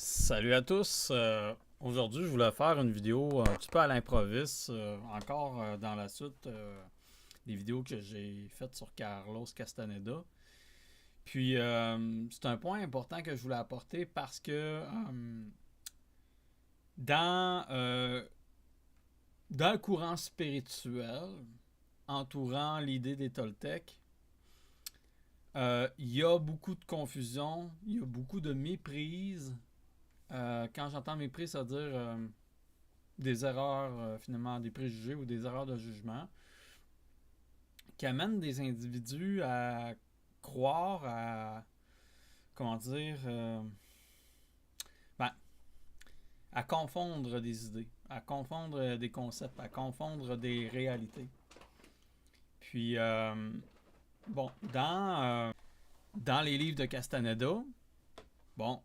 Salut à tous. Aujourd'hui, je voulais faire une vidéo un petit peu à l'improviste, encore dans la suite des vidéos que j'ai faites sur Carlos Castaneda. Puis, c'est un point important que je voulais apporter parce que dans, euh, dans le courant spirituel entourant l'idée des Toltecs, il y a beaucoup de confusion, il y a beaucoup de méprise. Quand j'entends méprise, ça veut dire des erreurs, finalement, des préjugés ou des erreurs de jugement qui amènent des individus à croire, comment dire, ben, à confondre des idées, à confondre des concepts, à confondre des réalités. Puis, bon, dans les livres de Castaneda, bon,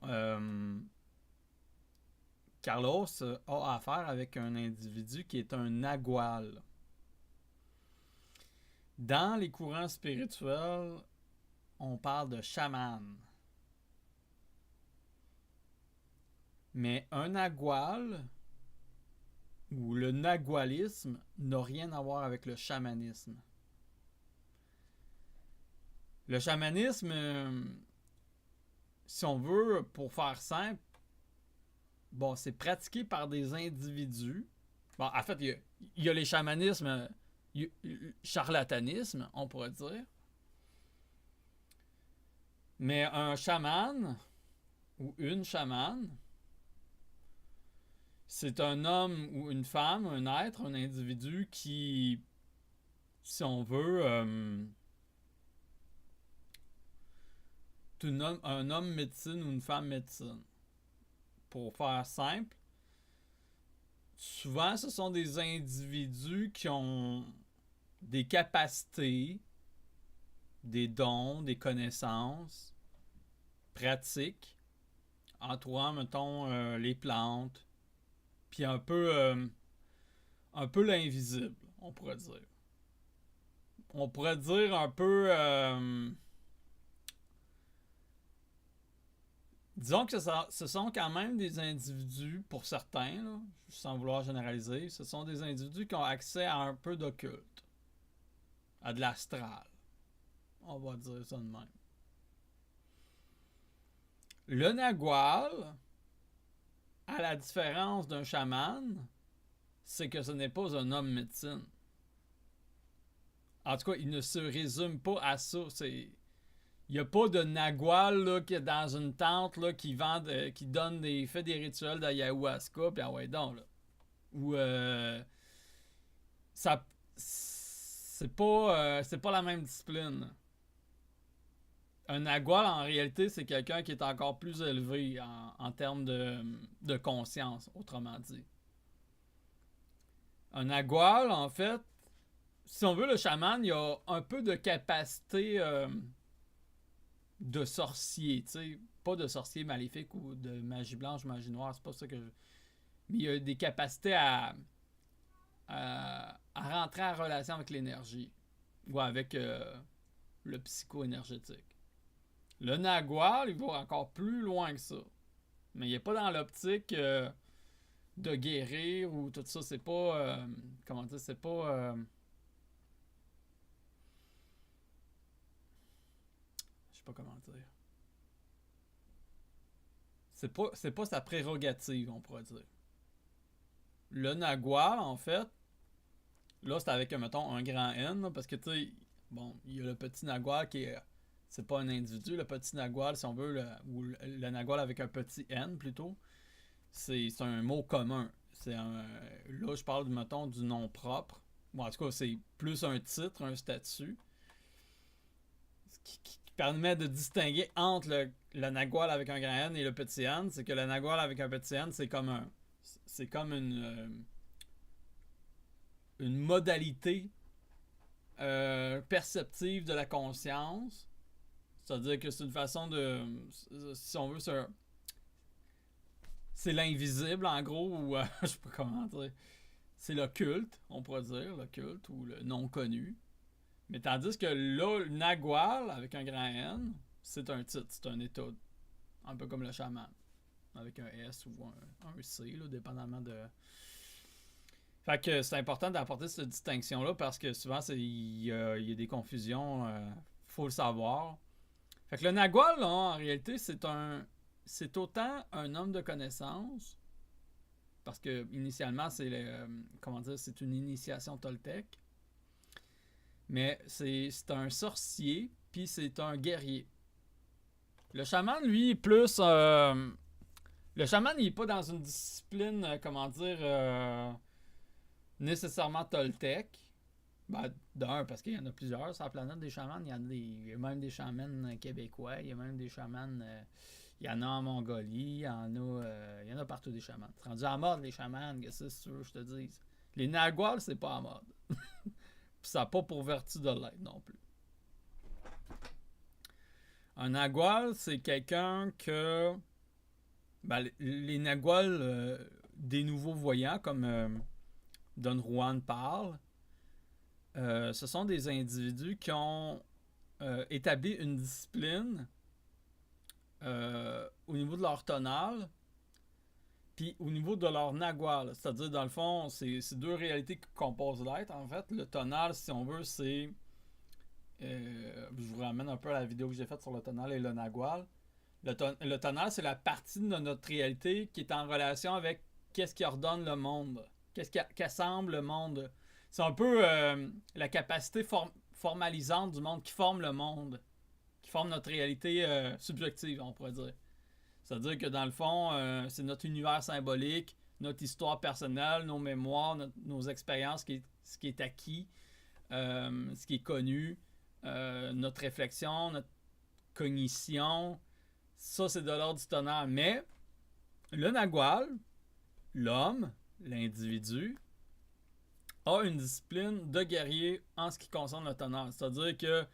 Carlos a affaire avec un individu qui est un nagual. Dans les courants spirituels, on parle de chaman. Mais un nagual ou le nagualisme n'a rien à voir avec le chamanisme. Le chamanisme, si on veut, pour faire simple, bon, c'est pratiqué par des individus. Bon, en fait, il y a les chamanismes, charlatanisme, on pourrait dire. Mais un chaman ou une chamane, c'est un homme ou une femme, un être, un individu qui, si on veut, un homme médecine ou une femme médecine. Pour faire simple, souvent ce sont des individus qui ont des capacités, des dons, des connaissances pratiques entourant, mettons, les plantes, puis un peu l'invisible, on pourrait dire. On pourrait dire un peu, disons que ce sont quand même des individus, pour certains, là, sans vouloir généraliser, ce sont des individus qui ont accès à un peu d'occulte, à de l'astral. On va dire ça de même. Le nagual, à la différence d'un chaman, c'est que ce n'est pas un homme médecine. En tout cas, il ne se résume pas à ça. Il n'y a pas de nagual là, qui est dans une tente là, qui donne fait des rituels d'ayahuasca, puis ah ouais donc là. Ou ça, c'est pas la même discipline. Un nagual, en réalité, c'est quelqu'un qui est encore plus élevé en termes de conscience, autrement dit. Un nagual, en fait, si on veut, le chaman, il a un peu de capacité de sorcier, tu sais. Pas de sorcier maléfique ou de magie blanche, magie noire, c'est pas ça que je... Mais il a des capacités à rentrer en relation avec l'énergie ou avec le psycho-énergétique. Le nagual, il va encore plus loin que ça. Mais il n'est pas dans l'optique de guérir ou tout ça. C'est pas. Comment dire? C'est pas. Je sais pas comment dire. C'est pas sa prérogative, on pourrait dire. Le nagual, en fait, là, c'est avec, mettons, un grand N, là, parce que, tu sais, bon, il y a le petit nagual qui est. C'est pas un individu, le petit nagual, si on veut, ou le nagual avec un petit N plutôt. C'est un mot commun. Là, je parle, mettons, du nom propre. Bon, en tout cas, c'est plus un titre, un statut, qui permet de distinguer entre le nagual avec un grand N et le petit N. C'est que le nagual avec un petit N, c'est comme une modalité perceptive de la conscience. C'est-à-dire que c'est une façon de, si on veut, c'est l'invisible, en gros, ou je sais pas comment dire. C'est l'occulte, on pourrait dire, l'occulte ou le non connu. Mais tandis que là, le nagual, avec un grand N, c'est un titre, c'est un état. Un peu comme le chaman. avec un S ou un C, là, dépendamment de... Fait que c'est important d'apporter cette distinction-là parce que souvent, il y a des confusions. Faut le savoir. Fait que le Nagual, là, en réalité, c'est autant un homme de connaissance parce que initialement, c'est une initiation toltèque. Mais c'est un sorcier, puis c'est un guerrier. Le chaman, lui, est plus... le chaman, il n'est pas dans une discipline, nécessairement toltèque. Ben, d'un, parce qu'il y en a plusieurs sur la planète des chamans. Il y a même des chamans québécois, il y a même des chamans... il y en a en Mongolie, il y en a partout des chamans. C'est rendu en mode, les chamans, qu'est-ce que tu veux que je te dise? Les Naguals, c'est pas en mode. Puis ça n'a pas pour vertu de l'être non plus. Un Nagual, c'est quelqu'un que... Ben, les Naguals, des nouveaux voyants, comme Don Juan parle, ce sont des individus qui ont établi une discipline au niveau de leur tonal, puis au niveau de leur Nagual. C'est-à-dire, dans le fond, c'est deux réalités qui composent l'être, en fait. Le tonal, si on veut, c'est... je vous ramène un peu à la vidéo que j'ai faite sur le tonal et le Nagual. Le tonal, c'est la partie de notre réalité qui est en relation avec qu'est-ce qui ordonne le monde. Qu'assemble le monde. C'est un peu la capacité formalisante du monde qui forme le monde. Qui forme notre réalité subjective, on pourrait dire. C'est-à-dire que dans le fond, c'est notre univers symbolique, notre histoire personnelle, nos mémoires, nos expériences, ce qui est acquis, ce qui est connu, notre réflexion, notre cognition. Ça, c'est de l'ordre du tonal. Mais le Nagual, l'homme, l'individu, a une discipline de guerrier en ce qui concerne le tonal. C'est-à-dire que,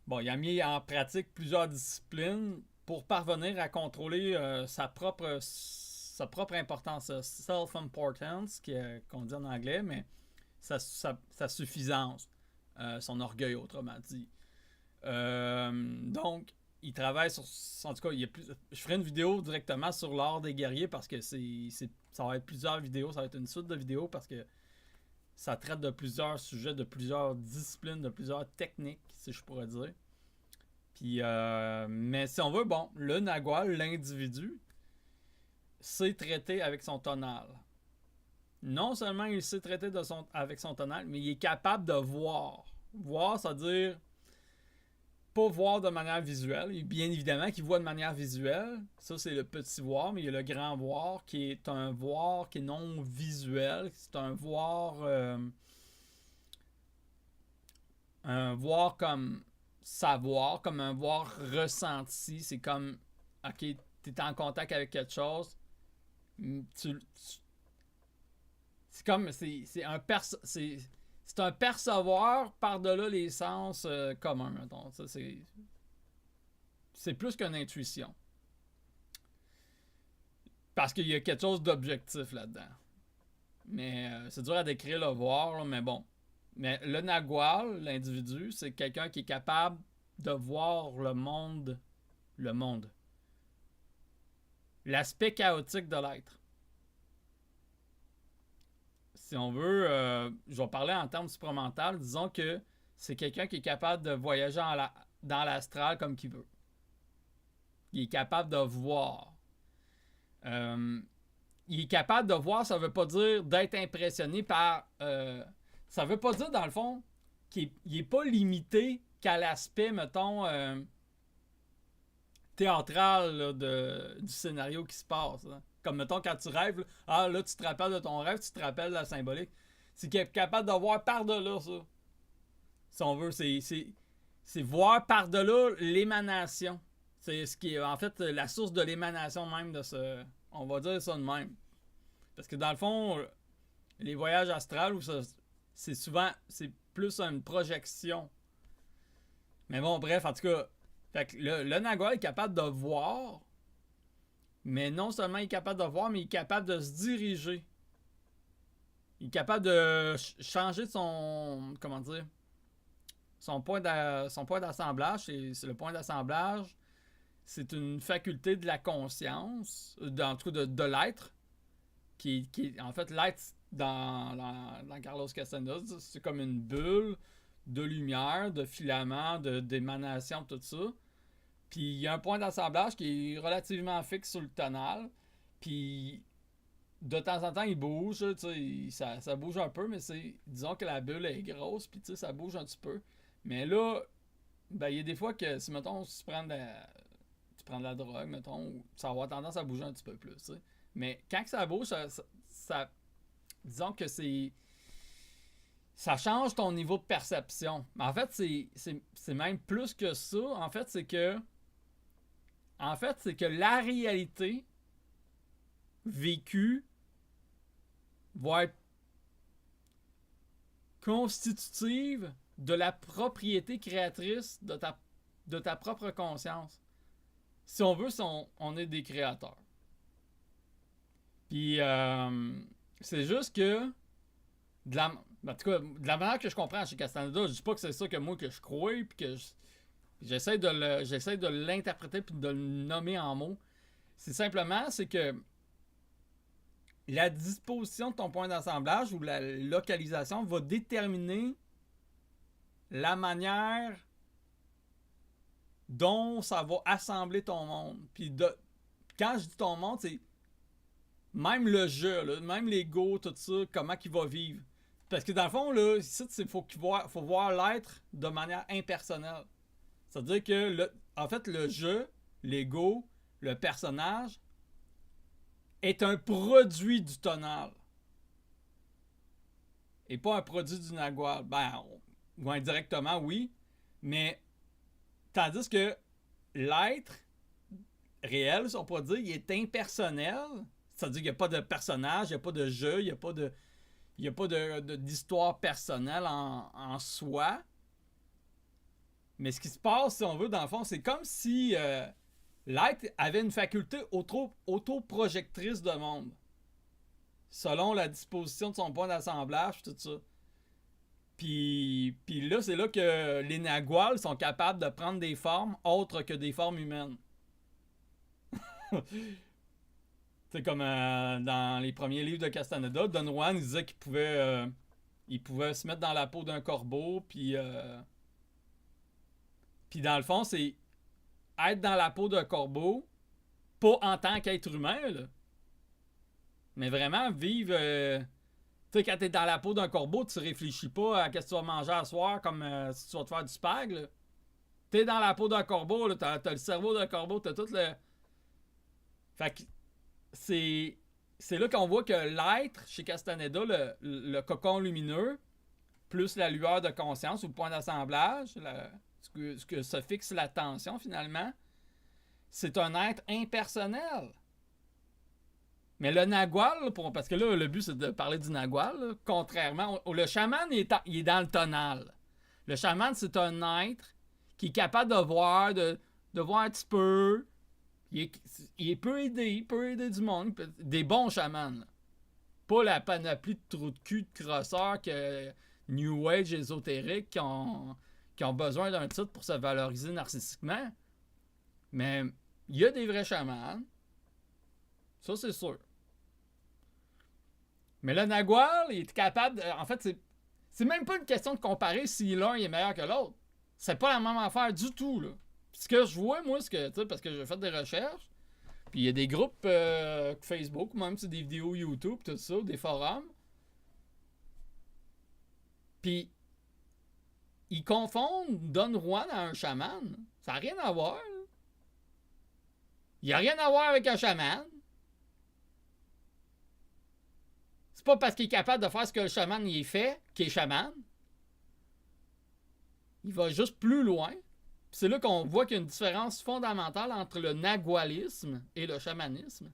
bon, il a mis en pratique plusieurs disciplines pour parvenir à contrôler sa propre importance, self-importance, qu'on dit en anglais, mais sa suffisance, son orgueil, autrement dit. Donc, il travaille sur... En tout cas, je ferai une vidéo directement sur l'art des guerriers parce que ça va être plusieurs vidéos, ça va être une suite de vidéos parce que ça traite de plusieurs sujets, de plusieurs disciplines, de plusieurs techniques, si je pourrais dire. Puis, mais si on veut, bon, le Nagual, l'individu, sait traiter avec son tonal. Non seulement il sait traiter avec son tonal, mais il est capable de voir. Voir, c'est-à-dire pas voir de manière visuelle. Et bien évidemment qu'il voit de manière visuelle. Ça, c'est le petit voir, mais il y a le grand voir qui est un voir qui est non visuel. C'est un voir comme savoir, comme un voir ressenti. C'est comme, ok, tu es en contact avec quelque chose. C'est comme, c'est un percevoir par-delà les sens communs, mettons. Ça, c'est plus qu'une intuition. Parce qu'il y a quelque chose d'objectif là-dedans. Mais c'est dur à décrire le voir, là, mais bon. Mais le Nagual, l'individu, c'est quelqu'un qui est capable de voir le monde. Le monde. L'aspect chaotique de l'être. Si on veut, je vais parler en termes supramentaux, disons que c'est quelqu'un qui est capable de voyager dans l'astral comme qu'il veut. Il est capable de voir. Il est capable de voir, ça veut pas dire d'être impressionné par... ça veut pas dire, dans le fond, qu'il n'est pas limité qu'à l'aspect, mettons, théâtral là, du scénario qui se passe. Là. Comme, mettons, quand tu rêves, là, tu te rappelles de ton rêve, tu te rappelles de la symbolique. C'est qu'il est capable de voir par-delà ça. Si on veut, c'est voir par-delà l'émanation. C'est ce qui est, en fait, la source de l'émanation même de ce... On va dire ça de même. Parce que, dans le fond, les voyages astrales, c'est souvent... C'est plus une projection. Mais bon, bref, en tout cas... Fait que le Nagual est capable de voir, mais non seulement il est capable de voir, mais il est capable de se diriger. Il est capable de changer son... Comment dire? Son point d'assemblage. C'est le point d'assemblage. c'est une faculté de la conscience, en tout cas de l'être, qui en fait, l'être dans Carlos Castaneda, c'est comme une bulle de lumière, de filaments, d'émanation, tout ça. Puis il y a un point d'assemblage qui est relativement fixe sur le tonal. Puis de temps en temps, il bouge, ça bouge un peu, mais disons que la bulle est grosse, puis ça bouge un petit peu. Mais là, ben, il y a des fois que, si mettons, tu prends de la drogue, mettons, ça va avoir tendance à bouger un petit peu plus, t'sais. Mais quand ça bouge, disons que ça change ton niveau de perception. Mais en fait, c'est même plus que ça. En fait, c'est que la réalité vécue va être constitutive de la propriété créatrice de ta propre conscience. Si on veut, on est des créateurs. Puis, c'est juste que, en tout cas, de la manière que je comprends chez Castaneda, je dis pas que c'est ça que moi que je crois, puis que j'essaie de l'interpréter puis de le nommer en mots. C'est que la disposition de ton point d'assemblage ou la localisation va déterminer la manière dont ça va assembler ton monde. Puis quand je dis ton monde, c'est même le jeu, là, même l'ego, tout ça, comment il va vivre. Parce que dans le fond, là, ici, il faut voir l'être de manière impersonnelle. C'est-à-dire que, en fait, le jeu, l'ego, le personnage, est un produit du tonal. Et pas un produit du nagual. Ben, ou indirectement, oui. Mais, tandis que l'être réel, si on peut dire, il est impersonnel. C'est-à-dire qu'il n'y a pas de personnage, il n'y a pas de jeu, il n'y a pas d'histoire personnelle en soi. Mais ce qui se passe, si on veut, dans le fond, c'est comme si l'être avait une faculté autoprojectrice de monde. Selon la disposition de son point d'assemblage, tout ça. Puis là, c'est là que les naguals sont capables de prendre des formes autres que des formes humaines. C'est comme dans les premiers livres de Castaneda, Don Juan il disait qu'il pouvait se mettre dans la peau d'un corbeau, puis dans le fond, c'est être dans la peau d'un corbeau, pas en tant qu'être humain, là, mais vraiment vivre. Tu sais, quand t'es dans la peau d'un corbeau, tu réfléchis pas à ce que tu vas manger à soir comme si tu vas te faire du spag. Là. T'es dans la peau d'un corbeau, là, t'as le cerveau d'un corbeau, t'as tout le. Fait que c'est là qu'on voit que l'être, chez Castaneda, le cocon lumineux, plus la lueur de conscience ou le point d'assemblage, ce que se fixe l'attention finalement, c'est un être impersonnel. Mais le nagual, parce que là, le but c'est de parler du nagual, là, contrairement, le chaman il est dans le tonal. Le chaman, c'est un être qui est capable de voir un petit peu. Il peut aider du monde, des bons chamans. Là. Pas la panoplie de trous de cul de crosseurs que New Age ésotériques qui ont besoin d'un titre pour se valoriser narcissiquement. Mais il y a des vrais chamans. Ça, c'est sûr. Mais le nagual, il est capable en fait, c'est même pas une question de comparer si l'un est meilleur que l'autre. C'est pas la même affaire du tout, là. Ce que je vois, moi, parce que j'ai fait des recherches, puis il y a des groupes Facebook, même des vidéos YouTube, tout ça, des forums. Puis, ils confondent Don Juan à un chaman. Ça n'a rien à voir. Là. Il n'y a rien à voir avec un chaman. C'est pas parce qu'il est capable de faire ce que le chaman y est fait qu'il est chaman. Il va juste plus loin. C'est là qu'on voit qu'il y a une différence fondamentale entre le nagualisme et le chamanisme.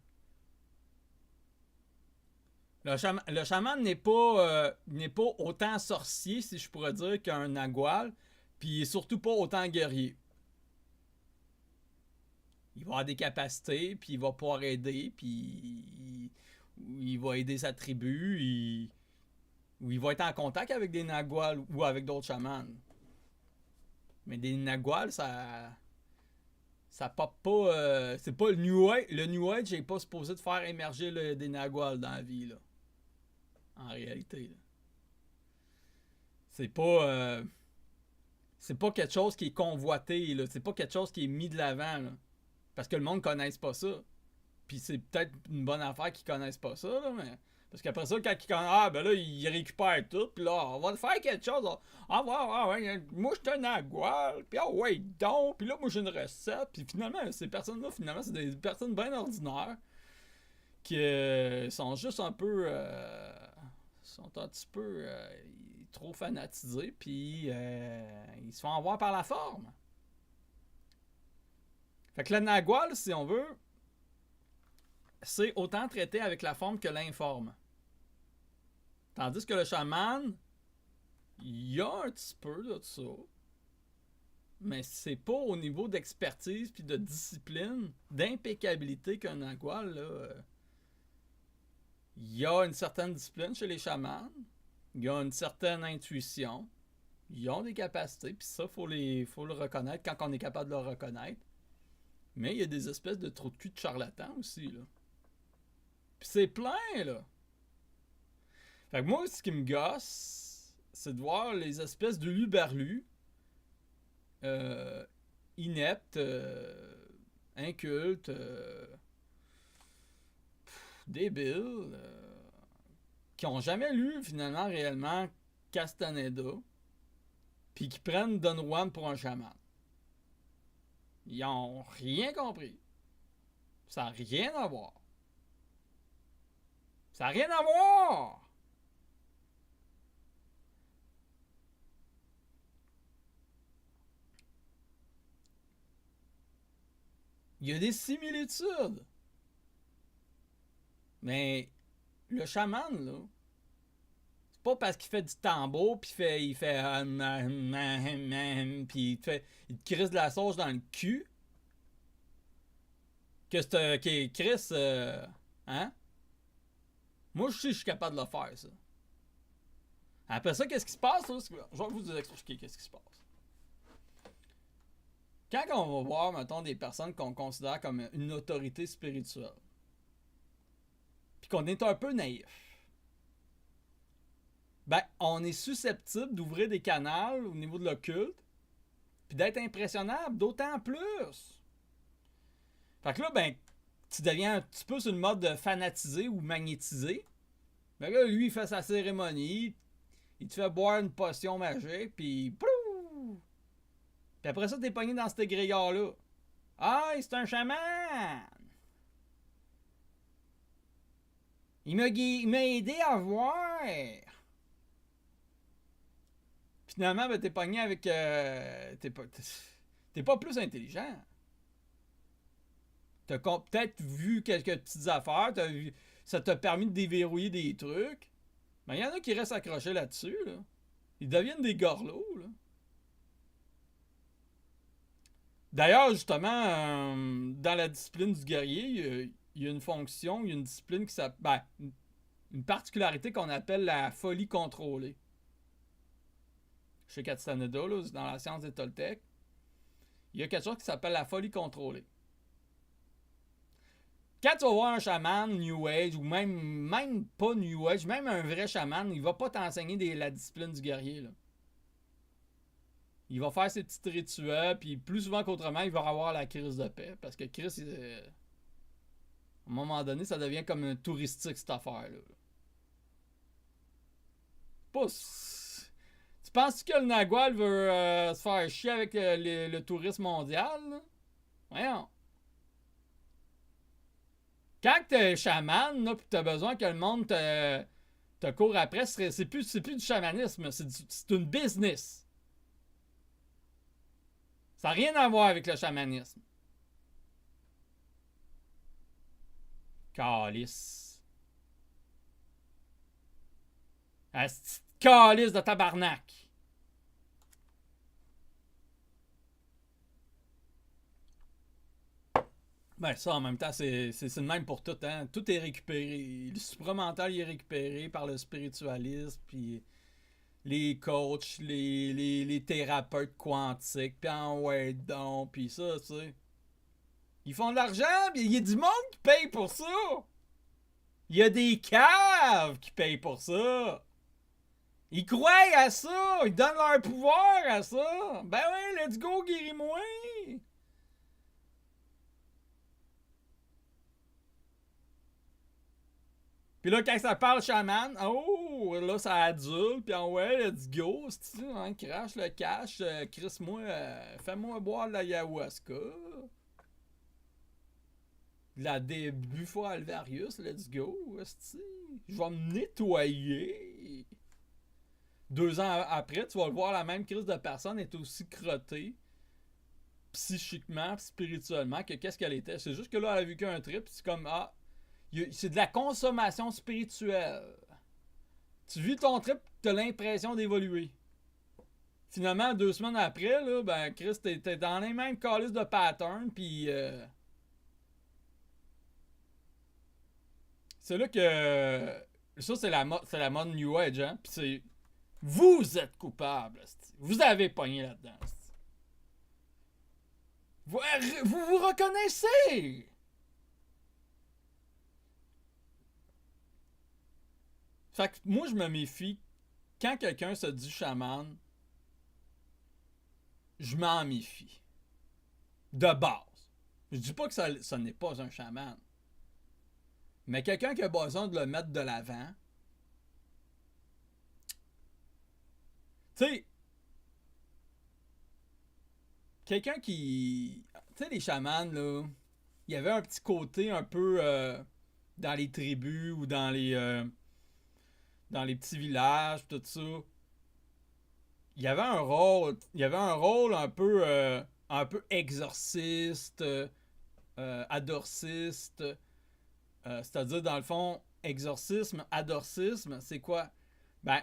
Le chaman n'est pas autant sorcier, si je pourrais dire, qu'un nagual, puis il est surtout pas autant guerrier. Il va avoir des capacités, puis il va pouvoir aider, puis il va aider sa tribu, ou il va être en contact avec des naguals ou avec d'autres chamans. Mais des naguals, ça pop pas. C'est pas le New Age. Le New Age n'est pas supposé de faire émerger des Naguals dans la vie, là. En réalité, là. C'est pas. C'est pas quelque chose qui est convoité, là. C'est pas quelque chose qui est mis de l'avant, là. Parce que le monde ne connaisse pas ça. Puis c'est peut-être une bonne affaire qu'ils connaissent pas ça, là, mais. Parce qu'après ça, quand ils connaissent. Ah, ben là, ils récupèrent tout. Puis là, on va faire quelque chose. Ouais, moi, je suis un nagual. Puis ah, ouais, donc. Puis là, moi, j'ai une recette. Puis finalement, ces personnes-là, c'est des personnes bien ordinaires. Qui sont juste un peu. Sont un petit peu. Trop fanatisés. Puis ils se font avoir par la forme. Fait que le nagual, si on veut, c'est autant traité avec la forme que l'informe. Tandis que le chaman, il y a un petit peu de ça. Mais c'est pas au niveau d'expertise puis de discipline, d'impeccabilité qu'un nagual, là. Il y a une certaine discipline chez les chamans. Il y a une certaine intuition. Ils ont des capacités, puis ça, faut le reconnaître quand on est capable de le reconnaître. Mais il y a des espèces de trous de cul de charlatans aussi, là. Puis c'est plein, là. Fait que moi, ce qui me gosse, c'est de voir les espèces de luberlus, ineptes, incultes, débiles, qui ont jamais lu, finalement, réellement, Castaneda, puis qui prennent Don Juan pour un chaman. Ils ont rien compris. Ça n'a rien à voir. Ça n'a rien à voir! Il y a des similitudes. Mais le chaman, là, c'est pas parce qu'il fait du tambour puis il fait puis il te crisse de la sauce dans le cul que c'est Chris hein? Moi je sais que je suis capable de le faire, ça. Après ça, qu'est-ce qui se passe là? Je vais vous expliquer qu'est-ce qui se passe. Quand on va voir, mettons, des personnes qu'on considère comme une autorité spirituelle, puis qu'on est un peu naïf, ben, on est susceptible d'ouvrir des canaux au niveau de l'occulte, puis d'être impressionnable d'autant plus. Fait que là, ben, tu deviens un petit peu sur le mode de fanatisé ou magnétisé. Ben là, lui, il fait sa cérémonie, il te fait boire une potion magique, puis puis après ça, t'es pogné dans cet égrégore-là. Ah, c'est un chaman! Il m'a aidé à voir! Finalement, ben, t'es pogné avec. T'es pas plus intelligent. T'as peut-être vu quelques petites affaires, ça t'a permis de déverrouiller des trucs. Mais il y en a qui restent accrochés là-dessus, là. Ils deviennent des gorlots, là. D'ailleurs, justement, dans la discipline du guerrier, il y a une fonction, il y a une discipline qui s'appelle. Ben, une particularité qu'on appelle la folie contrôlée. Chez Castaneda, là, dans la science des Toltecs, il y a quelque chose qui s'appelle la folie contrôlée. Quand tu vas voir un chaman New Age, ou même pas New Age, même un vrai chaman, il va pas t'enseigner la discipline du guerrier, là. Il va faire ses petits rituels, puis plus souvent qu'autrement, il va avoir la crise de paix. Parce que Chris, à un moment donné, ça devient comme un touristique, cette affaire-là. Pas. Tu penses que le Nagual veut se faire chier avec le tourisme mondial, là? Voyons. Quand t'es chaman, là, pis t'as besoin que le monde te court après, c'est plus du chamanisme, c'est une business. Ça n'a rien à voir avec le chamanisme. Calice. Asti de calice de tabarnak. Ben ça, en même temps, c'est le même pour tout, hein. Tout est récupéré. Le supramental est récupéré par le spiritualisme, puis les coachs, les thérapeutes quantiques, puis en ouais donc, puis ça, tu sais. Ils font de l'argent, pis il y a du monde qui paye pour ça. Il y a des caves qui payent pour ça. Ils croient à ça. Ils donnent leur pouvoir à ça. Ben ouais, let's go, guéris-moi. Puis là, quand ça parle chaman, oh, là, ça adulte. Puis ouais, let's go. Hein, crache le cash. Crisse-moi, fais-moi boire de la ayahuasca. De la Buffa alvarius, let's go. Je vais me nettoyer. 2 ans après, tu vas le voir, la même crise de personne est aussi crottée psychiquement, spirituellement, que qu'est-ce qu'elle était. C'est juste que là, elle a vu qu'un trip, c'est comme, c'est de la consommation spirituelle. Tu vis ton trip, t'as l'impression d'évoluer. Finalement, 2 semaines après, là, ben, Chris, t'es dans les mêmes calices de patterns, puis c'est là que ça, c'est la mode New Age, hein, puis c'est vous êtes coupable, vous avez pogné là-dedans. Vous vous reconnaissez! Fait que moi, je me méfie. Quand quelqu'un se dit chaman, je m'en méfie. De base. Je dis pas que ça n'est pas un chaman. Mais quelqu'un qui a besoin de le mettre de l'avant. Tu sais. Quelqu'un qui. Tu sais, les chamans, là. Il y avait un petit côté un peu dans les tribus ou dans les petits villages, tout ça. Il y avait un rôle un peu exorciste, adorciste. C'est-à-dire, dans le fond, exorcisme, adorcisme, c'est quoi? Ben,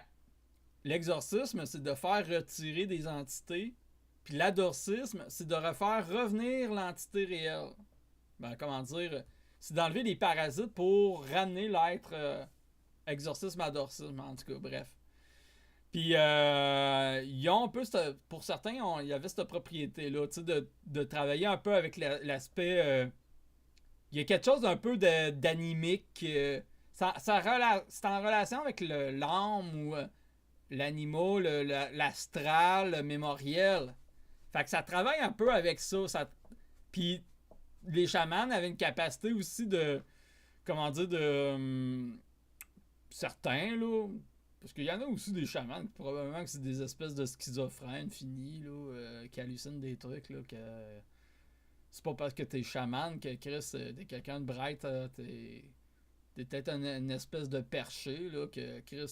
l'exorcisme, c'est de faire retirer des entités. Puis l'adorcisme, c'est de refaire revenir l'entité réelle. Ben, comment dire? C'est d'enlever les parasites pour ramener l'être exorcisme, adorcisme, en tout cas, bref. Puis, ils ont un peu, pour certains, il y avait cette propriété-là, tu sais, de travailler un peu avec l'aspect. Il y a quelque chose d'un peu d'animique. C'est en relation avec l'âme ou l'animal, l'astral, le mémoriel. Fait que ça travaille un peu avec ça. Puis, les chamans avaient une capacité aussi de. Comment dire, certains, là. Parce qu'il y en a aussi des chamans, probablement que c'est des espèces de schizophrènes finis, là, qui hallucinent des trucs, là, que c'est pas parce que t'es chaman que Chris, t'es quelqu'un de bright, t'es peut-être une espèce de perché, là, que Chris,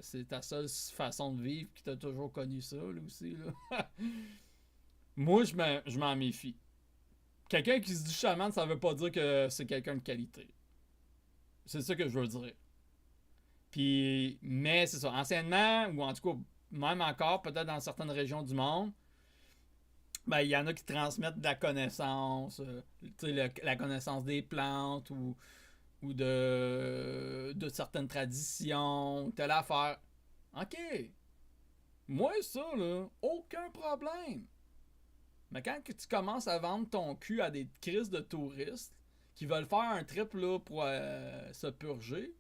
c'est ta seule façon de vivre, qui t'a toujours connu ça, là, aussi, là. Moi, je m'en méfie. Quelqu'un qui se dit chaman, ça veut pas dire que c'est quelqu'un de qualité. C'est ça que je veux dire. Puis, mais c'est ça, anciennement, ou en tout cas, même encore, peut-être dans certaines régions du monde, ben, il y en a qui transmettent de la connaissance, la connaissance des plantes ou de certaines traditions, telle affaire. OK. Moi, ça, là, aucun problème. Mais quand tu commences à vendre ton cul à des crises de touristes qui veulent faire un trip là, pour se purger,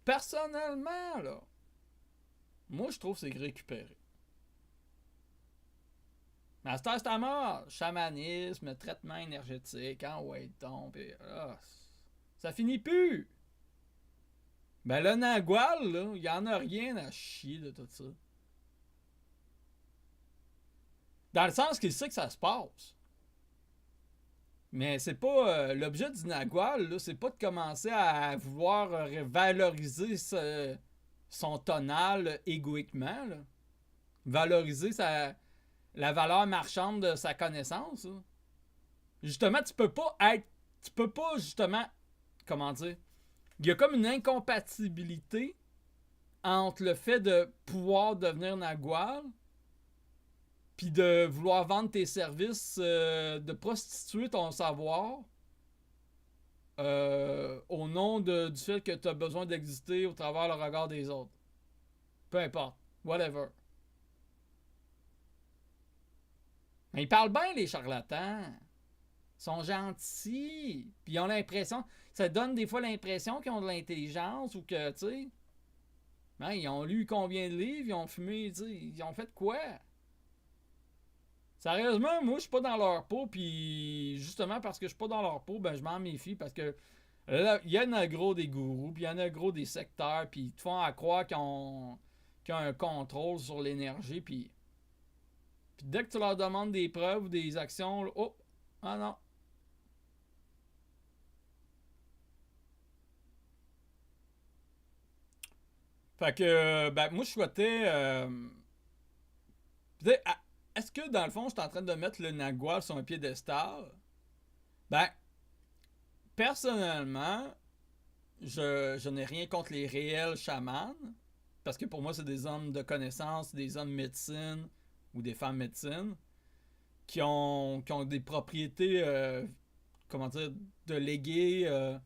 personnellement, là, moi, je trouve que c'est récupéré. Mais à cette heure, mort. Chamanisme, traitement énergétique, ouais, donc, pis, ça finit plus. Ben, le Nagual, là, il y en a rien à chier de tout ça. Dans le sens qu'il sait que ça se passe. Mais c'est pas. L'objet du Nagual, là, c'est pas de commencer à vouloir valoriser son tonal égoïquement. Là. Valoriser la valeur marchande de sa connaissance. Là. Justement, tu peux pas être. Tu peux pas, justement. Comment dire? Il y a comme une incompatibilité entre le fait de pouvoir devenir Nagual puis de vouloir vendre tes services, de prostituer ton savoir au nom du fait que tu as besoin d'exister au travers le regard des autres. Peu importe. Whatever. Mais ils parlent bien, les charlatans. Ils sont gentils. Puis ils ont l'impression... Ça donne des fois l'impression qu'ils ont de l'intelligence ou que, tu sais... Ben, ils ont lu combien de livres, ils ont fumé, tu sais, ils ont fait quoi? Sérieusement, moi, je suis pas dans leur peau, puis justement parce que je suis pas dans leur peau, ben, je m'en méfie parce que là, il y en a gros des gourous, puis il y en a gros des secteurs, puis ils te font à croire qu'ils ont un contrôle sur l'énergie, puis dès que tu leur demandes des preuves ou des actions, là, oh, ah non. Fait que, ben, moi, je souhaitais. Est-ce que dans le fond, je suis en train de mettre le Nagual sur un piédestal? Ben, personnellement, je n'ai rien contre les réels chamans. Parce que pour moi, c'est des hommes de connaissance, des hommes de médecine ou des femmes médecine qui ont des propriétés, comment dire, de léguer,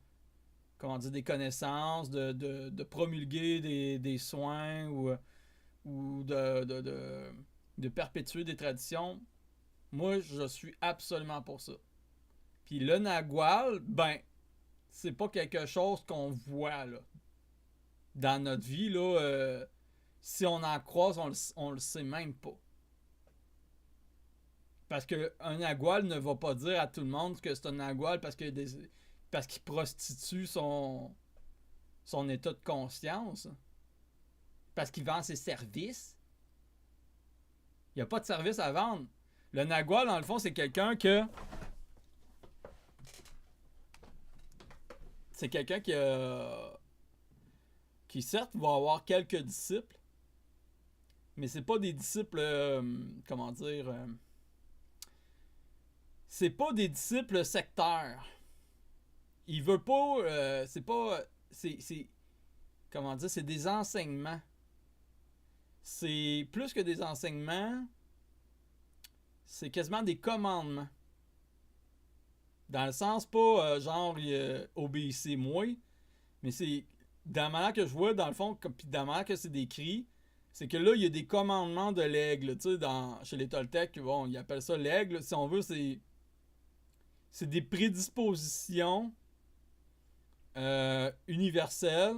comment dire, des connaissances, de promulguer des soins ou de perpétuer des traditions. Moi, je suis absolument pour ça. Puis le Nagual, ben, c'est pas quelque chose qu'on voit là, dans notre vie. Là, si on en croise, on le sait même pas. Parce qu'un Nagual ne va pas dire à tout le monde que c'est un Nagual parce qu'il prostitue son état de conscience. Parce qu'il vend ses services. Il n'y a pas de service à vendre. Le Nagual, dans le fond, c'est quelqu'un que... C'est quelqu'un qui certes, va avoir quelques disciples, mais c'est pas des disciples... comment dire... c'est pas des disciples sectaires. Il veut pas... c'est pas... C'est... Comment dire? C'est des enseignements. C'est plus que des enseignements, c'est quasiment des commandements. Dans le sens pas genre obéissez-moi, mais c'est dans la manière que je vois, dans le fond, puis dans la manière que c'est décrit, c'est que là, il y a des commandements de l'aigle. Tu sais, chez les Toltecs, bon, ils appellent ça l'aigle. Si on veut, c'est des prédispositions universelles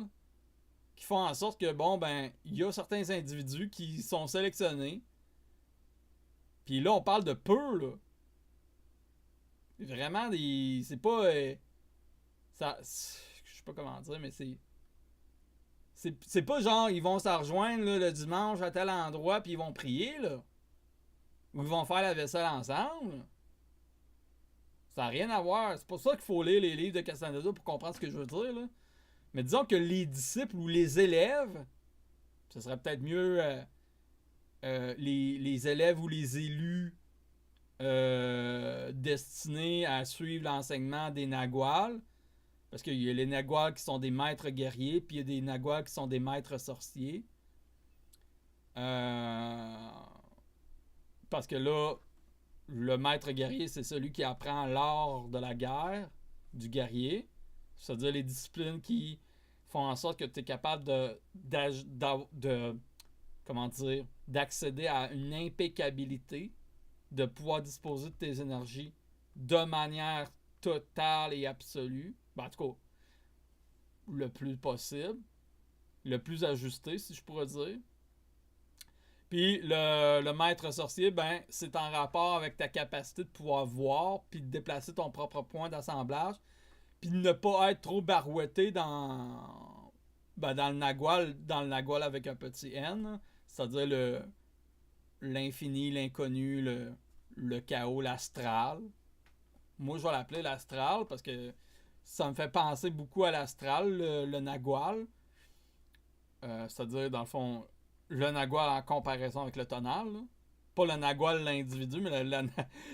qui font en sorte que, bon, ben, il y a certains individus qui sont sélectionnés. Puis là, on parle de peu, là. Vraiment, c'est pas... ça... Je sais pas comment dire, mais c'est pas genre, ils vont se rejoindre là, le dimanche à tel endroit, puis ils vont prier, là. Ou ils vont faire la vaisselle ensemble. Ça n'a rien à voir. C'est pour ça qu'il faut lire les livres de Castaneda pour comprendre ce que je veux dire, là. Mais disons que les disciples ou les élèves, ce serait peut-être mieux les élèves ou les élus destinés à suivre l'enseignement des Naguals. Parce qu'il y a les Naguals qui sont des maîtres guerriers, puis il y a des Naguals qui sont des maîtres sorciers. Parce que là, le maître guerrier, c'est celui qui apprend l'art de la guerre, du guerrier. C'est-à-dire les disciplines qui font en sorte que tu es capable comment dire, d'accéder à une impeccabilité, de pouvoir disposer de tes énergies de manière totale et absolue. Ben, en tout cas, le plus possible, le plus ajusté, si je pourrais dire. Puis le maître sorcier, ben, c'est en rapport avec ta capacité de pouvoir voir, puis de déplacer ton propre point d'assemblage, puis de ne pas être trop barouetté dans le Nagual avec un petit N, c'est-à-dire l'infini, l'inconnu, le chaos, l'astral. Moi, je vais l'appeler l'astral parce que ça me fait penser beaucoup à l'astral, le Nagual. C'est-à-dire, dans le fond, le Nagual en comparaison avec le tonal. Là. Pas le Nagual l'individu, mais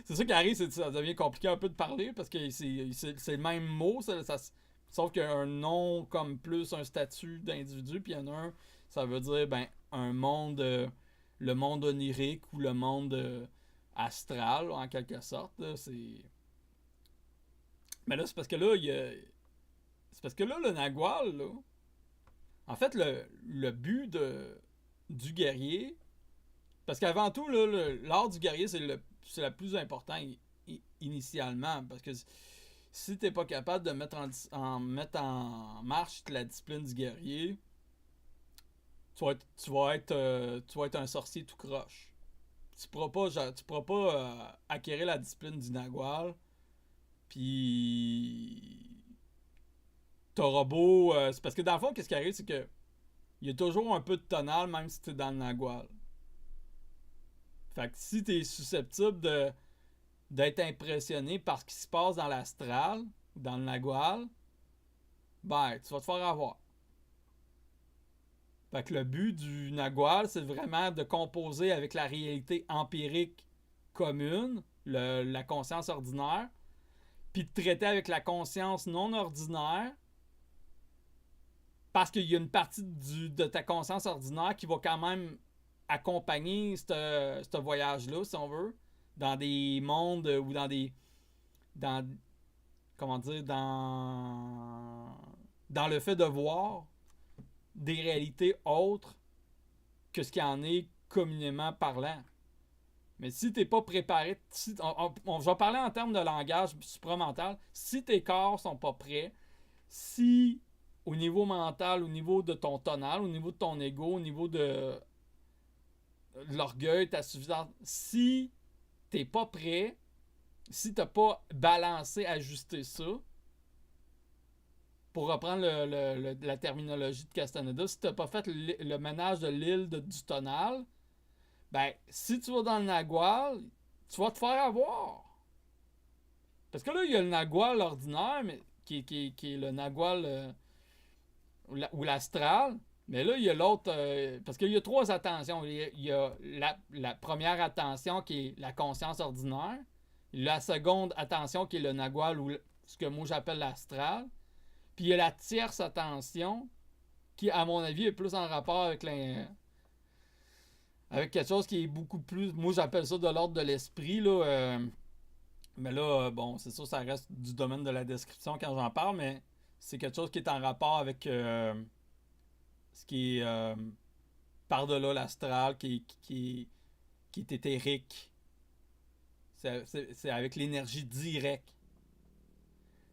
c'est ça qui arrive, ça devient compliqué un peu de parler parce que c'est le même mot, sauf qu'il y a un nom comme plus un statut d'individu, puis il y en a un, ça veut dire ben un monde, le monde onirique ou le monde astral, en quelque sorte. Là, mais là, c'est parce que là, c'est parce que là, le Nagual, là, en fait, le but du guerrier, parce qu'avant tout, là, l'art du guerrier, c'est la plus importante initialement. Parce que si t'es pas capable de mettre mettre en marche la discipline du guerrier, tu vas être un sorcier tout croche. Tu pourras pas acquérir la discipline du Nagual. Puis t'auras beau. C'est parce que dans le fond, qu'est-ce qui arrive, c'est que il y a toujours un peu de tonal, même si t'es dans le Nagual. Fait que si t'es susceptible d'être impressionné par ce qui se passe dans l'astral, dans le Nagual, ben, tu vas te faire avoir. Fait que le but du Nagual, c'est vraiment de composer avec la réalité empirique commune, la conscience ordinaire, puis de traiter avec la conscience non ordinaire, parce qu'il y a une partie de ta conscience ordinaire qui va quand même accompagner ce voyage-là, si on veut, dans des mondes ou comment dire, dans le fait de voir des réalités autres que ce qui en est communément parlant. Mais si t'es pas préparé, je vais parler en termes de langage supramental, si tes corps sont pas prêts, si au niveau mental, au niveau de ton tonal, au niveau de ton ego, au niveau de l'orgueil, ta suffisance, si t'es pas prêt, si t'as pas balancé, ajusté ça, pour reprendre la terminologie de Castaneda, si t'as pas fait le ménage de l'île du tonal, ben, si tu vas dans le Nagual, tu vas te faire avoir. Parce que là, il y a le Nagual ordinaire, mais, qui est le Nagual ou l'astral. Mais là, il y a l'autre. Parce qu'il y a trois attentions. Il y a la première attention qui est la conscience ordinaire. La seconde attention qui est le Nagual ou ce que moi j'appelle l'astral. Puis il y a la tierce attention qui, à mon avis, est plus en rapport avec avec quelque chose qui est beaucoup plus. Moi j'appelle ça de l'ordre de l'esprit. Là, mais là, bon, c'est sûr, ça reste du domaine de la description quand j'en parle, mais c'est quelque chose qui est en rapport avec ce qui est par-delà l'astral, qui est éthérique. C'est avec l'énergie directe.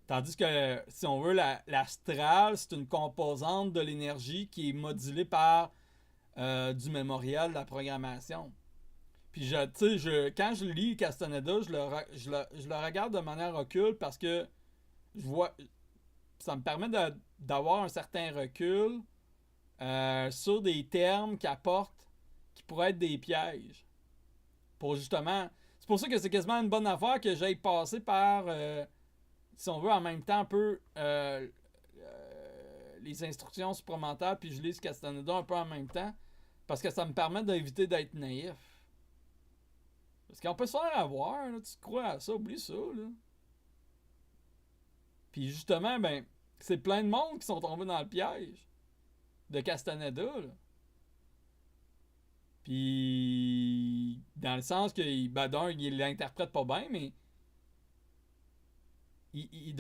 Tandis que, si on veut, l'astral, c'est une composante de l'énergie qui est modulée par du mémorial de la programmation. Puis, quand je lis Castaneda, je le regarde de manière occulte parce que je vois, ça me permet d'avoir un certain recul sur des termes qui pourraient être des pièges. Pour justement. C'est pour ça que c'est quasiment une bonne affaire que j'aille passer par, si on veut, en même temps un peu les instructions supramentales, puis je lis Castaneda un peu en même temps, parce que ça me permet d'éviter d'être naïf. Parce qu'on peut se faire avoir, là, tu crois à ça, oublie ça, là. Puis justement, ben, c'est plein de monde qui sont tombés dans le piège de Castaneda, là. Puis, dans le sens que, ben, d'un, il l'interprète pas bien, mais ils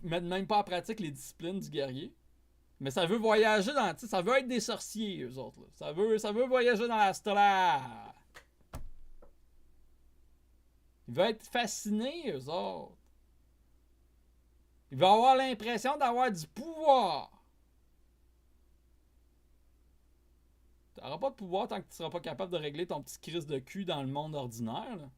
mettent même pas en pratique les disciplines du guerrier. Mais ça veut voyager dans, ça veut être des sorciers, eux autres, là. Ça veut voyager dans l'astral. Ils veulent être fascinés, eux autres. Ils veulent avoir l'impression d'avoir du pouvoir. Tu n'auras pas de pouvoir tant que tu ne seras pas capable de régler ton petit crise de cul dans le monde ordinaire, là.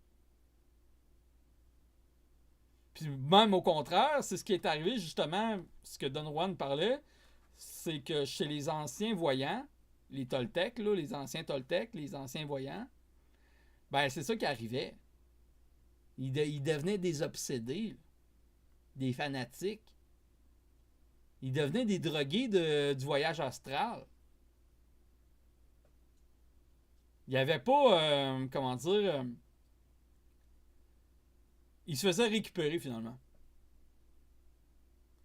Puis même au contraire, c'est ce qui est arrivé justement, ce que Don Juan parlait, c'est que chez les anciens voyants, les Toltecs, là, les anciens Toltecs, les anciens voyants, ben c'est ça qui arrivait. Ils devenaient des obsédés, là, des fanatiques. Ils devenaient des drogués du voyage astral. Il n'y avait pas, comment dire, ils se faisaient récupérer finalement.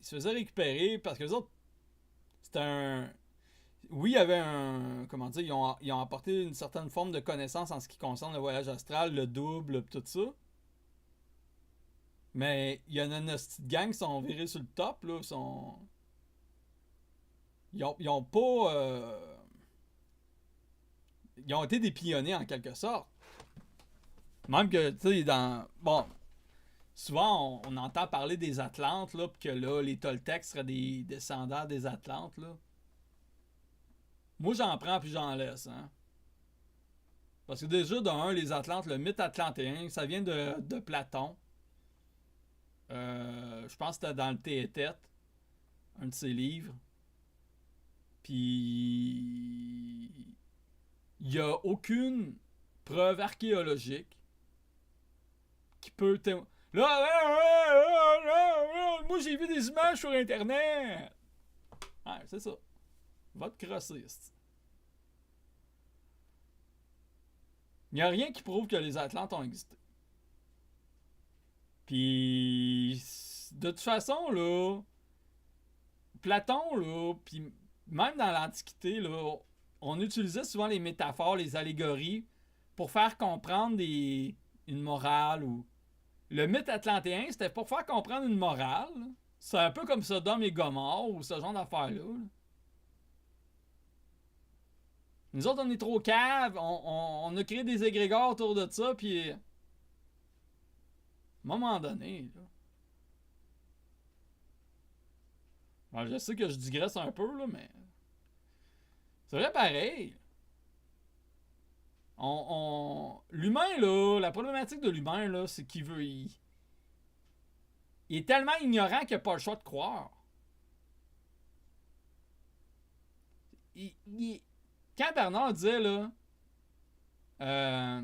Ils se faisaient récupérer parce que les autres, c'était un. Oui, il y avait un. Comment dire, ils ont apporté une certaine forme de connaissance en ce qui concerne le voyage astral, le double, tout ça. Mais il y en a une petite gang qui sont virés sur le top, là. Ils ont pas. Ils ont été des pionniers en quelque sorte. Même que, tu sais, bon, souvent, on entend parler des Atlantes, là, pis que là, les Toltecs seraient des descendants des Atlantes, là. Moi, j'en prends puis j'en laisse, hein. Parce que déjà, les Atlantes, le mythe atlantéen, ça vient de Platon. Je pense que c'était dans le Théétète, un de ses livres. Puis, il n'y a aucune preuve archéologique qui peut témoigner. Là, moi j'ai vu des images sur Internet. Ouais, c'est ça. Va te crosser. Il n'y a rien qui prouve que les Atlantes ont existé. Puis, de toute façon, là, Platon, là, puis même dans l'Antiquité, là, on utilisait souvent les métaphores, les allégories pour faire comprendre une morale ou. Le mythe atlantéen, c'était pour faire comprendre une morale. C'est un peu comme Sodome et Gomorrhe ou ce genre d'affaires-là. Nous autres, on est trop caves, on a créé des égrégores autour de ça, puis à un moment donné, là. Alors, je sais que je digresse un peu, là, mais c'est vrai pareil. L'humain, là, la problématique de l'humain, là, c'est qu'il veut. Il est tellement ignorant qu'il n'a pas le choix de croire. Quand Bernard disait, là, je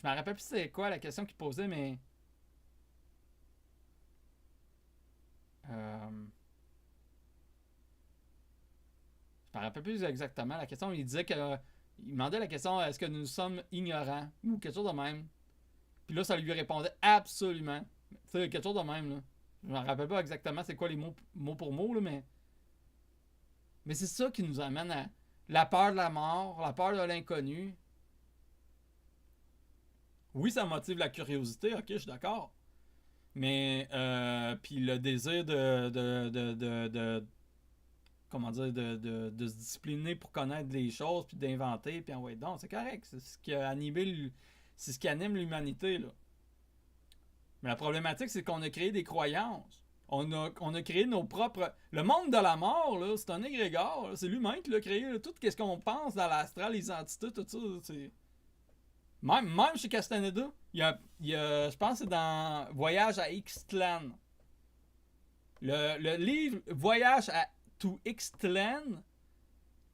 me rappelle plus c'est quoi la question qu'il posait, mais. Je me rappelle plus exactement la question. Il disait que. Il demandait la question est-ce que nous sommes ignorants ou quelque chose de même. Puis là, ça lui répondait absolument. Tu sais, quelque chose de même, là. Je me rappelle pas exactement c'est quoi les mots pour mots, là, mais. Mais c'est ça qui nous amène à la peur de la mort, la peur de l'inconnu. Oui, ça motive la curiosité, ok, je suis d'accord. Mais, puis le désir comment dire, de se discipliner pour connaître les choses, puis d'inventer, puis envoyer donc, c'est correct. C'est ce qui a animé, c'est ce qui anime l'humanité, là. Mais la problématique, c'est qu'on a créé des croyances. On a créé nos propres. Le monde de la mort, là, c'est un égrégore. Là. C'est l'humain qui l'a créé. Là. Tout ce qu'on pense dans l'astral, les entités, tout ça, c'est. Même chez Castaneda, je pense que c'est dans Voyage à Ixtlan. Le livre Voyage to Ixtlan,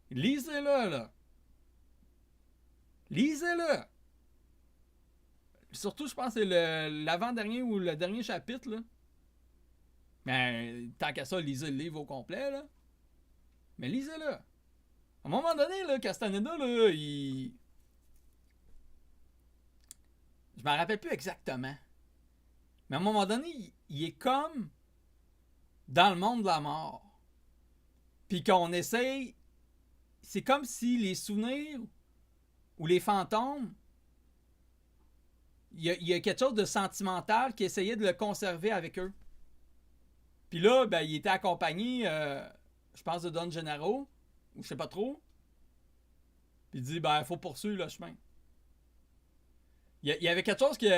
lisez-le, là. Lisez-le. Surtout, je pense que c'est l'avant-dernier ou le dernier chapitre, là. Mais tant qu'à ça, lisez le livre au complet, là. Mais lisez-le. À un moment donné, là, Castaneda, là, il. Je m'en rappelle plus exactement. Mais à un moment donné, il est comme dans le monde de la mort. Puis qu'on essaye. C'est comme si les souvenirs ou les fantômes. Il y a quelque chose de sentimental qui essayait de le conserver avec eux. Puis là, ben, il était accompagné, je pense, de Don Gennaro, ou je sais pas trop. Puis il dit, ben, il faut poursuivre le chemin. Il y avait quelque chose qui.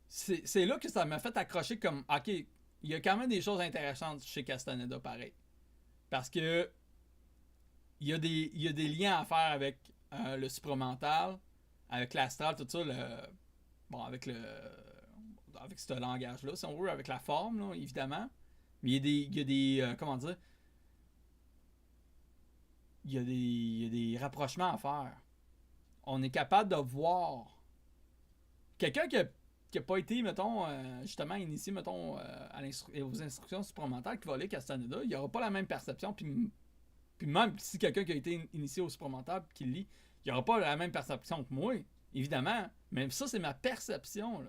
C'est là que ça m'a fait accrocher comme, ok, il y a quand même des choses intéressantes chez Castaneda, pareil. Parce que il y a des liens à faire avec le supramental, avec l'astral, tout ça, bon, avec ce langage-là, si on veut, avec la forme, là, évidemment. Mais il y a des comment dire, il y a des rapprochements à faire. On est capable de voir quelqu'un qui a pas été, mettons, justement initié, mettons, aux instructions supramentales, qui va lire Castaneda, il n'aura pas la même perception. Puis même si quelqu'un qui a été initié au supramental qui le lit, il n'aura pas la même perception que moi, évidemment. Mais ça, c'est ma perception, là.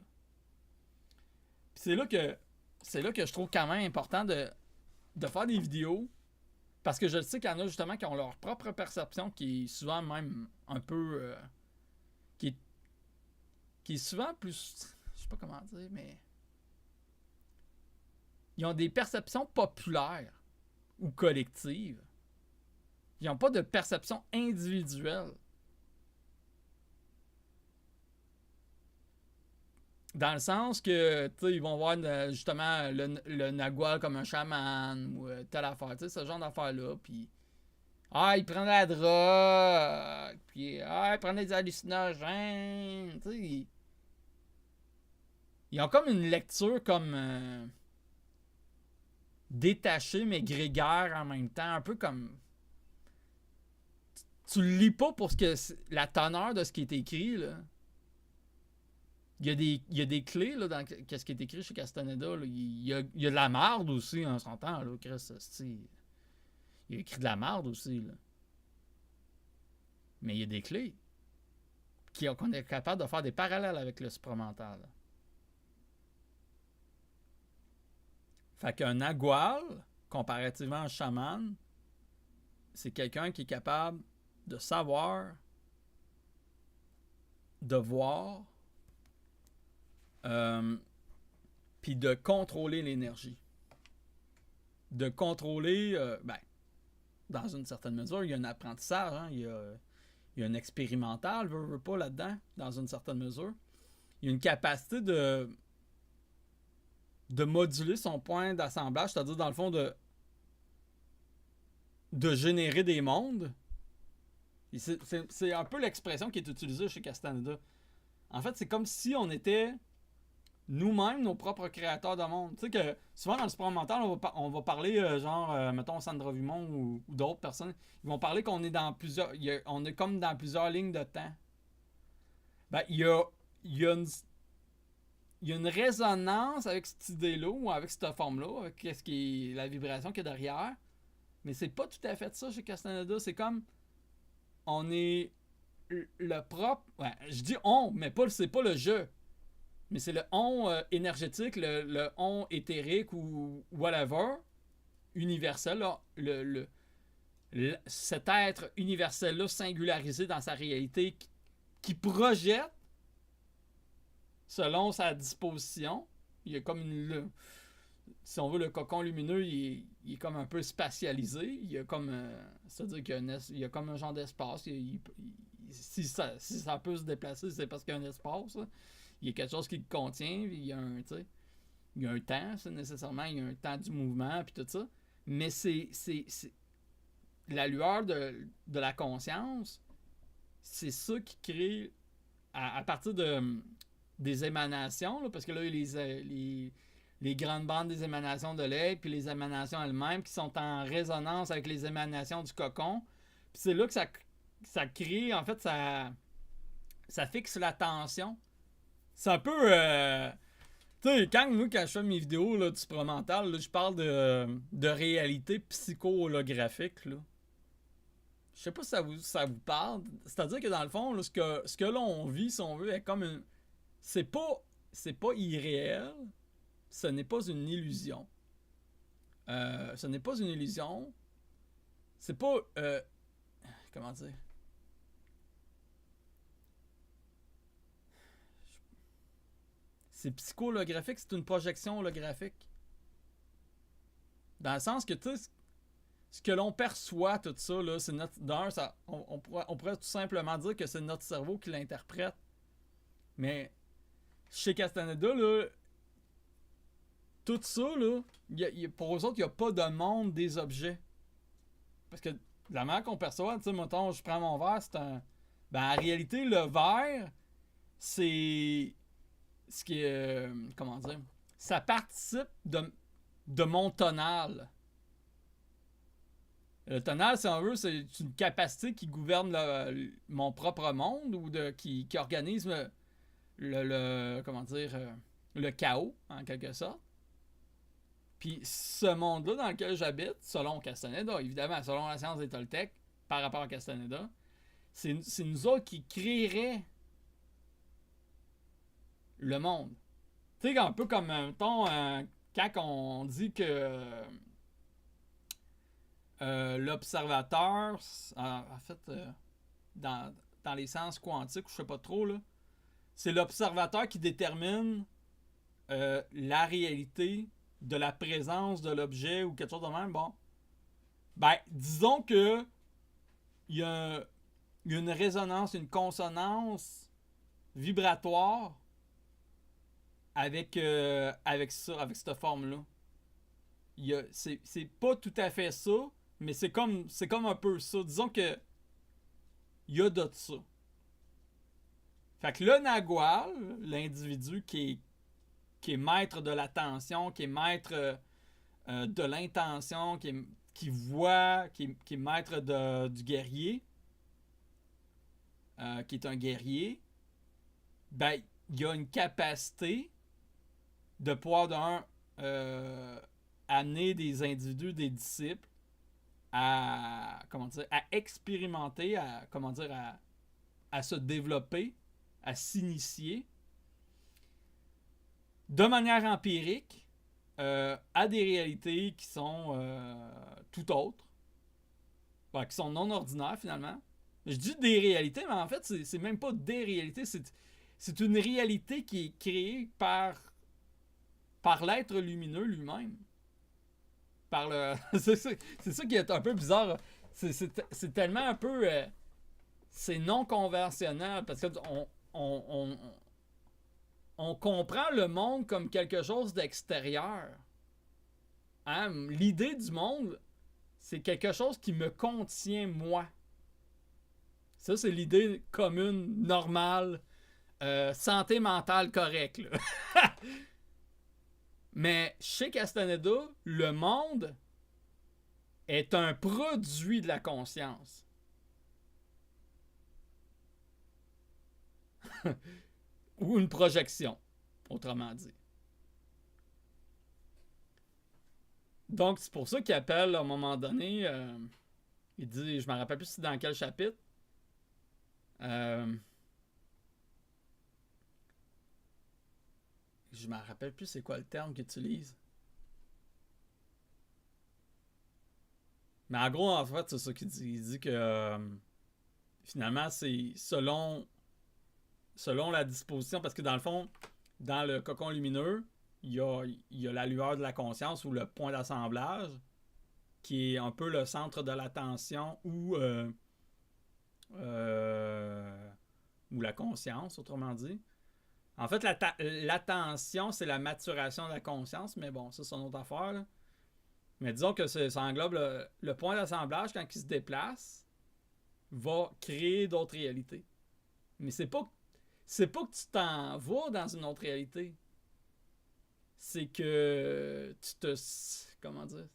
Puis c'est là que je trouve quand même important de faire des vidéos. Parce que je sais qu'il y en a justement qui ont leur propre perception qui est souvent même un peu. Qui est souvent plus. Je sais pas comment dire, mais. Ils ont des perceptions populaires ou collectives. Ils n'ont pas de perception individuelle. Dans le sens que, tu sais, ils vont voir justement le Nagual comme un chaman ou telle affaire, tu sais, ce genre d'affaire-là. Puis, il prend de la drogue, puis, il prend des hallucinogènes, tu sais. Ils ont comme une lecture comme détachée mais grégaire en même temps, un peu comme. Tu le lis pas pour la teneur de ce qui est écrit, là. Il y a des clés là, dans ce qui est écrit chez Castaneda. Là. Il y a de la marde aussi, on s'entend. Là, Chris, il a écrit de la marde aussi. Là. Mais il y a des clés qu'on est capable de faire des parallèles avec le supramental. Là. Fait qu'un nagual, comparativement à un chaman, c'est quelqu'un qui est capable de savoir, de voir, puis de contrôler l'énergie. De contrôler, dans une certaine mesure, il y a un apprentissage, hein, il y a un expérimental, veut pas là-dedans, dans une certaine mesure. Il y a une capacité de moduler son point d'assemblage, c'est-à-dire dans le fond de générer des mondes. C'est un peu l'expression qui est utilisée chez Castaneda. En fait, c'est comme si on était nous-mêmes nos propres créateurs de monde. Tu sais que souvent dans le supramental, on va parler, mettons Sandra Vimon ou d'autres personnes, ils vont parler qu'on est dans plusieurs. On est comme dans plusieurs lignes de temps. Ben, il y a une résonance avec cette idée-là ou avec cette forme-là, avec ce qui est la vibration qu'il y a derrière. Mais c'est pas tout à fait ça chez Castaneda. C'est comme on est le propre. Ouais, je dis on, mais c'est pas le je. Mais c'est le on énergétique, le on éthérique ou whatever, universel, là, cet être universel-là singularisé dans sa réalité qui projette selon sa disposition. Il y a comme si on veut, le cocon lumineux, il est comme un peu spatialisé. Il y a comme. C'est-à-dire qu'il y a comme un genre d'espace. Si ça peut se déplacer, c'est parce qu'il y a un espace. Là. Il y a quelque chose qui le contient. Il y a un temps, nécessairement. Il y a un temps du mouvement, puis tout ça. Mais c'est la lueur de la conscience. C'est ça qui crée, à partir des émanations, là, parce que là, il y a les grandes bandes des émanations de l'air, puis les émanations elles-mêmes qui sont en résonance avec les émanations du cocon. Puis c'est là que ça crée, en fait, ça fixe la tension. C'est un peu. Tu sais, quand je fais mes vidéos là, du supramental, là, je parle de réalité psycho-holographique. Là. Je sais pas si ça vous parle. C'est-à-dire que dans le fond, là, ce que l'on vit, si on veut, est comme une. C'est pas irréel. Ce n'est pas une illusion. Ce n'est pas une illusion. C'est pas. Comment dire? C'est psycho-holographique, c'est une projection holographique. Dans le sens que, tu sais, ce que l'on perçoit, tout ça, là, c'est notre. D'ailleurs, on pourrait tout simplement dire que c'est notre cerveau qui l'interprète. Mais chez Castaneda, là, tout ça, là, pour eux autres, il n'y a pas de monde des objets. Parce que la manière qu'on perçoit, tu sais, mettons, je prends mon verre, c'est un. Ben, en réalité, le verre, c'est. Ce qui est. Comment dire? Ça participe de mon tonal. Le tonal, si on veut, c'est une capacité qui gouverne mon propre monde ou qui organise comment dire, le chaos, en quelque sorte. Puis ce monde-là dans lequel j'habite, selon Castaneda, évidemment, selon la science des Toltecs, par rapport à Castaneda, c'est nous autres qui créerions le monde. Tu sais, un peu comme, mettons, quand on dit que l'observateur, en fait, dans les sens quantiques, je sais pas trop, là, c'est l'observateur qui détermine la réalité de la présence de l'objet ou quelque chose de même. Bon, ben, disons que il y a une résonance, une consonance vibratoire avec ça, avec cette forme-là. C'est pas tout à fait ça, mais c'est comme un peu ça. Disons que il y a de ça. Fait que le Nagual, l'individu qui est maître de l'attention, qui est maître de l'intention, qui voit, qui est maître du guerrier, qui est un guerrier, ben, il a une capacité de pouvoir amener des individus, des disciples à expérimenter, à se développer, à s'initier de manière empirique à des réalités qui sont tout autres, qui sont non ordinaires finalement. Je dis des réalités, mais en fait, c'est même pas des réalités, c'est une réalité qui est créée par l'être lumineux lui-même. C'est ça qui est un peu bizarre. C'est tellement un peu... c'est non conventionnel parce qu'on on comprend le monde comme quelque chose d'extérieur. Hein? L'idée du monde, c'est quelque chose qui me contient moi. Ça, c'est l'idée commune, normale, santé mentale correcte. Là. Mais chez Castaneda, le monde est un produit de la conscience. Ou une projection, autrement dit. Donc, c'est pour ça qu'il appelle à un moment donné, il dit, je ne me rappelle plus c'est dans quel chapitre, je me rappelle plus c'est quoi le terme qu'il utilise. Mais en gros, en fait, c'est ça qu'il dit. Il dit que finalement, c'est selon la disposition, parce que dans le fond, dans le cocon lumineux, il y a la lueur de la conscience ou le point d'assemblage, qui est un peu le centre de l'attention ou la conscience, autrement dit. En fait, l'attention, c'est la maturation de la conscience, mais bon, ça, c'est une autre affaire. Là. Mais disons que ça englobe le point d'assemblage, quand il se déplace, va créer d'autres réalités. Mais c'est pas que tu t'en vas dans une autre réalité. C'est que tu te... Comment dire?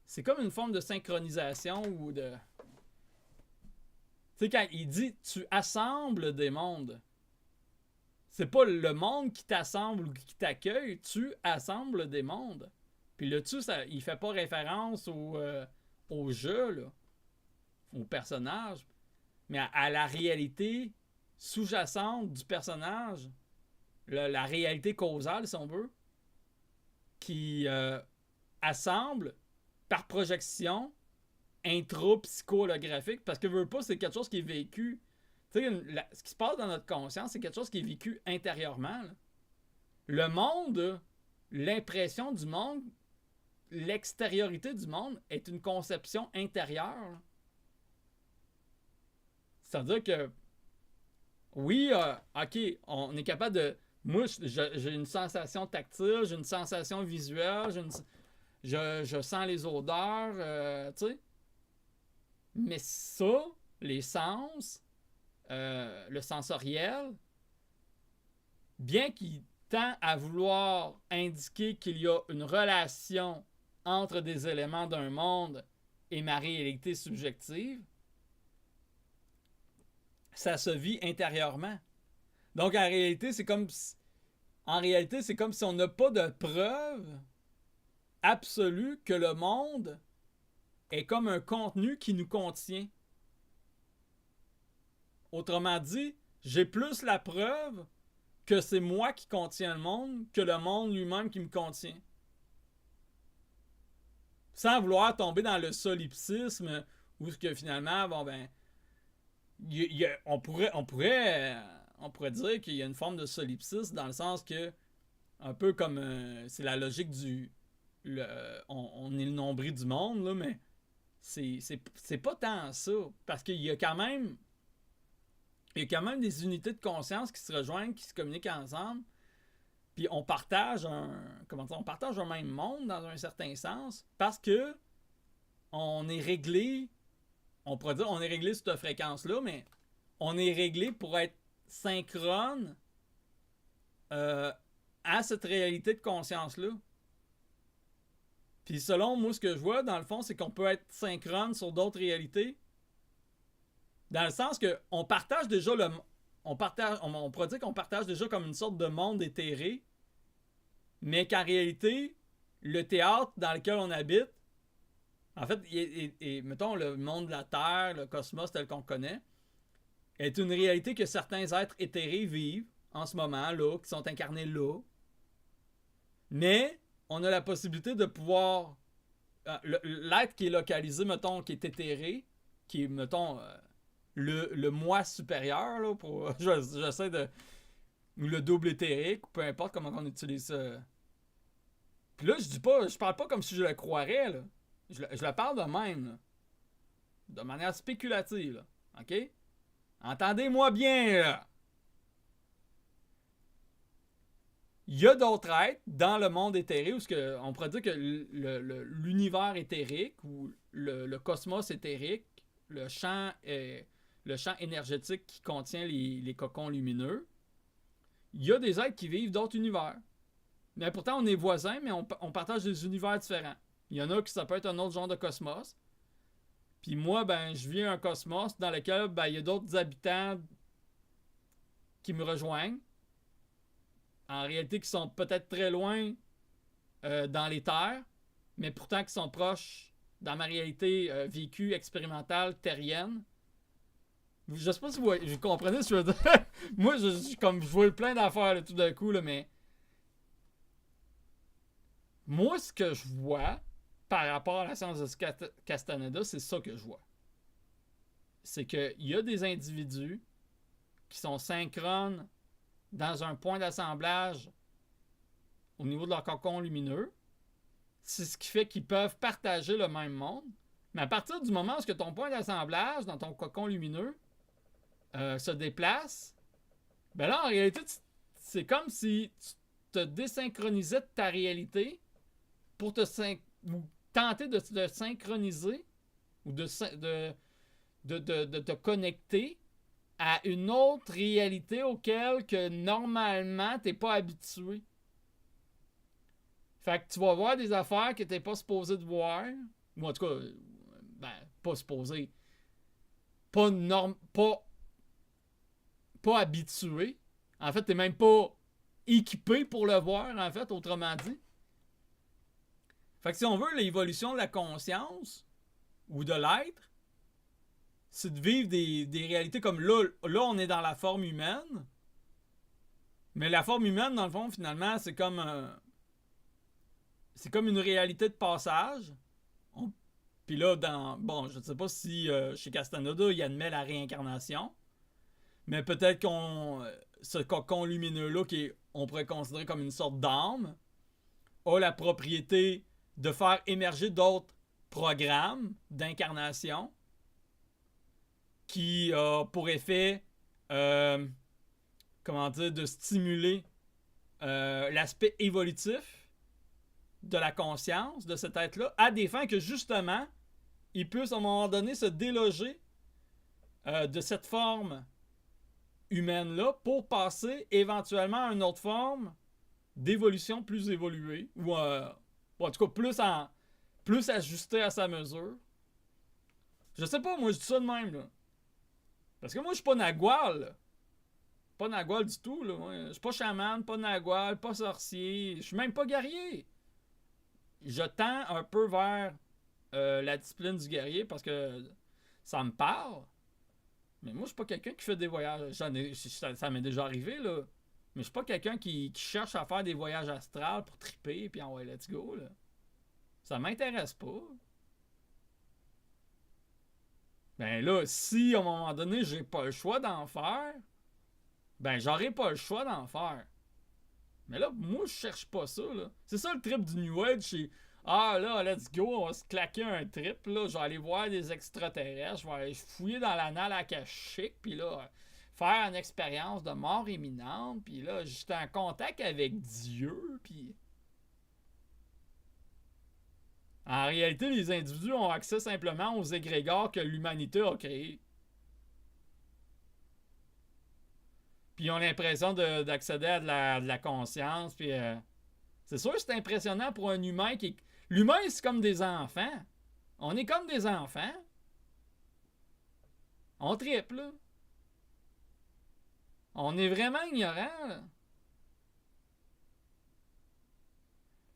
C'est comme une forme de synchronisation ou de... Tu sais, quand il dit « tu assembles des mondes », c'est pas le monde qui t'assemble ou qui t'accueille, tu assembles des mondes. Puis le tu, ça, il fait pas référence au jeu, là, au personnage, mais à la réalité sous-jacente du personnage, la réalité causale, si on veut, qui assemble par projection intra-psycho-holographique, parce que veux pas, c'est quelque chose qui est vécu. Tu sais, ce qui se passe dans notre conscience, c'est quelque chose qui est vécu intérieurement. Là. Le monde, l'impression du monde, l'extériorité du monde est une conception intérieure. Là. C'est-à-dire que, oui, OK, on est capable de... Moi, j'ai une sensation tactile, j'ai une sensation visuelle, je sens les odeurs, tu sais. Mais ça, les sens... le sensoriel, bien qu'il tend à vouloir indiquer qu'il y a une relation entre des éléments d'un monde et ma réalité subjective, ça se vit intérieurement. Donc, en réalité, c'est comme si on n'a pas de preuve absolue que le monde est comme un contenu qui nous contient. Autrement dit, j'ai plus la preuve que c'est moi qui contiens le monde que le monde lui-même qui me contient. Sans vouloir tomber dans le solipsisme où ce que finalement, bon ben, on pourrait dire qu'il y a une forme de solipsisme dans le sens que, un peu comme c'est la logique on est le nombril du monde, là, mais c'est pas tant ça. Parce qu'il y a quand même des unités de conscience qui se rejoignent, qui se communiquent ensemble, Puis on partage on partage un même monde dans un certain sens parce que on est réglé, on pourrait dire on est réglé sur cette fréquence-là, mais on est réglé pour être synchrone à cette réalité de conscience-là. Puis selon moi, ce que je vois, dans le fond, c'est qu'on peut être synchrone sur d'autres réalités. Dans le sens que on partage déjà on pourrait dire qu'on partage déjà comme une sorte de monde éthéré, mais qu'en réalité, le théâtre dans lequel on habite, en fait, mettons le monde de la Terre, le cosmos tel qu'on connaît, est une réalité que certains êtres éthérés vivent en ce moment, là, qui sont incarnés là. Mais on a la possibilité de pouvoir... l'être qui est localisé, mettons, qui est éthéré, qui est, mettons, le moi supérieur, là, pour... j'essaie de... ou le double éthérique, ou peu importe comment on utilise ça. Puis là, je parle pas comme si je le croirais, là. Je le parle de même, là. De manière spéculative, là. OK? Entendez-moi bien, là. Il y a d'autres êtres dans le monde éthéré où on pourrait dire que l'univers éthérique ou le cosmos éthérique, le champ énergétique qui contient les cocons lumineux, il y a des êtres qui vivent d'autres univers. Mais pourtant, on est voisins, mais on partage des univers différents. Il y en a qui ça peut être un autre genre de cosmos. Puis moi, ben, je vis un cosmos dans lequel ben, il y a d'autres habitants qui me rejoignent. En réalité, qui sont peut-être très loin dans les terres, mais pourtant qui sont proches dans ma réalité vécue, expérimentale, terrienne. Je sais pas si vous comprenez ce que je veux dire. Moi, je vois plein d'affaires là, tout d'un coup, là, mais moi, ce que je vois par rapport à la science de Castaneda, c'est ça que je vois. C'est qu'il y a des individus qui sont synchrones dans un point d'assemblage au niveau de leur cocon lumineux. C'est ce qui fait qu'ils peuvent partager le même monde. Mais à partir du moment où ton point d'assemblage dans ton cocon lumineux se déplace, ben là, en réalité, c'est comme si tu te désynchronisais de ta réalité pour tenter de te synchroniser ou de te connecter à une autre réalité auquel que normalement t'es pas habitué. Fait que tu vas voir des affaires que t'es pas supposé de voir. Ou en tout cas, ben, pas supposé. Pas habitué. En fait, t'es même pas équipé pour le voir, en fait, autrement dit. Fait que si on veut l'évolution de la conscience ou de l'être, c'est de vivre des réalités comme là, on est dans la forme humaine. Mais la forme humaine, dans le fond, finalement, c'est comme une réalité de passage. Puis là, je ne sais pas si chez Castaneda, il admet la réincarnation. Mais peut-être ce cocon lumineux-là, on pourrait considérer comme une sorte d'âme, a la propriété de faire émerger d'autres programmes d'incarnation qui a pour effet de stimuler l'aspect évolutif de la conscience de cet être-là à des fins que justement il puisse à un moment donné se déloger de cette forme humaine-là pour passer éventuellement à une autre forme d'évolution plus évoluée ou en tout cas plus ajustée à sa mesure. Je sais pas, moi je dis ça de même là. Parce que moi, je suis pas Nagual, là. Pas Nagual du tout, là. Je suis pas chaman, pas Nagual, pas sorcier. Je suis même pas guerrier. Je tends un peu vers la discipline du guerrier parce que ça me parle. Mais moi, je suis pas quelqu'un qui fait des voyages. Ça m'est déjà arrivé, là. Mais je suis pas quelqu'un qui cherche à faire des voyages astrales pour triper, puis ouais, let's go, là. Ça m'intéresse pas. Ben là, si à un moment donné, j'ai pas le choix d'en faire, ben j'aurai pas le choix d'en faire. Mais là, moi, je cherche pas ça, là. C'est ça le trip du New Age, c'est là, let's go, on va se claquer un trip, là. Je vais aller voir des extraterrestres, je vais aller fouiller dans l'anal akashique, puis là, faire une expérience de mort imminente, puis là, j'étais en contact avec Dieu, puis... En réalité, les individus ont accès simplement aux égrégores que l'humanité a créés. Puis ils ont l'impression d'accéder à de la conscience, puis... c'est sûr que c'est impressionnant pour un humain qui... L'humain, c'est comme des enfants. On est comme des enfants. On triple, là. On est vraiment ignorant, là.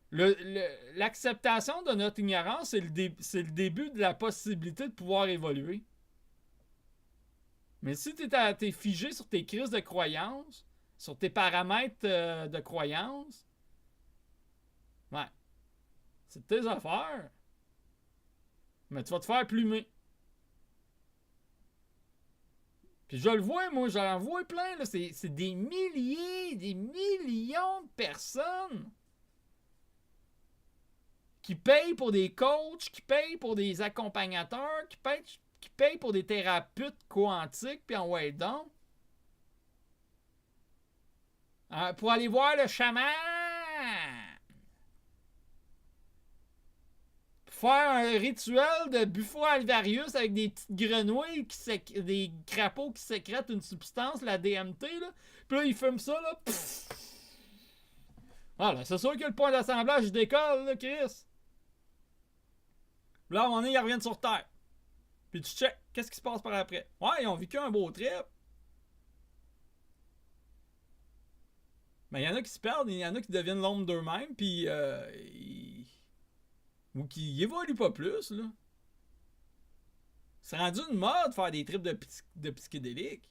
L'acceptation de notre ignorance, c'est le début de la possibilité de pouvoir évoluer. Mais si t'es figé sur tes crises de croyance, sur tes paramètres de croyance, ouais, c'est tes affaires. Mais tu vas te faire plumer. Puis je le vois, moi, j'en vois plein, là. C'est des milliers, des millions de personnes qui payent pour des coachs, qui payent pour des accompagnateurs, qui payent pour des thérapeutes quantiques, puis en ouais donc. Pour aller voir le chaman. Pour faire un rituel de Buffo alvarius avec des petites grenouilles, des crapauds qui sécrètent une substance, la DMT, là. Puis là, ils fument ça, là. Pff. Voilà, c'est sûr que le point d'assemblage décolle, là, Chris. Là, à un moment donné, ils reviennent sur Terre. Puis tu check, qu'est-ce qui se passe par après? Ouais, ils ont vécu un beau trip. Mais il y en a qui se perdent, il y en a qui deviennent l'ombre d'eux-mêmes, puis ou qui évoluent pas plus, là. C'est rendu une mode faire des trips de psychédéliques.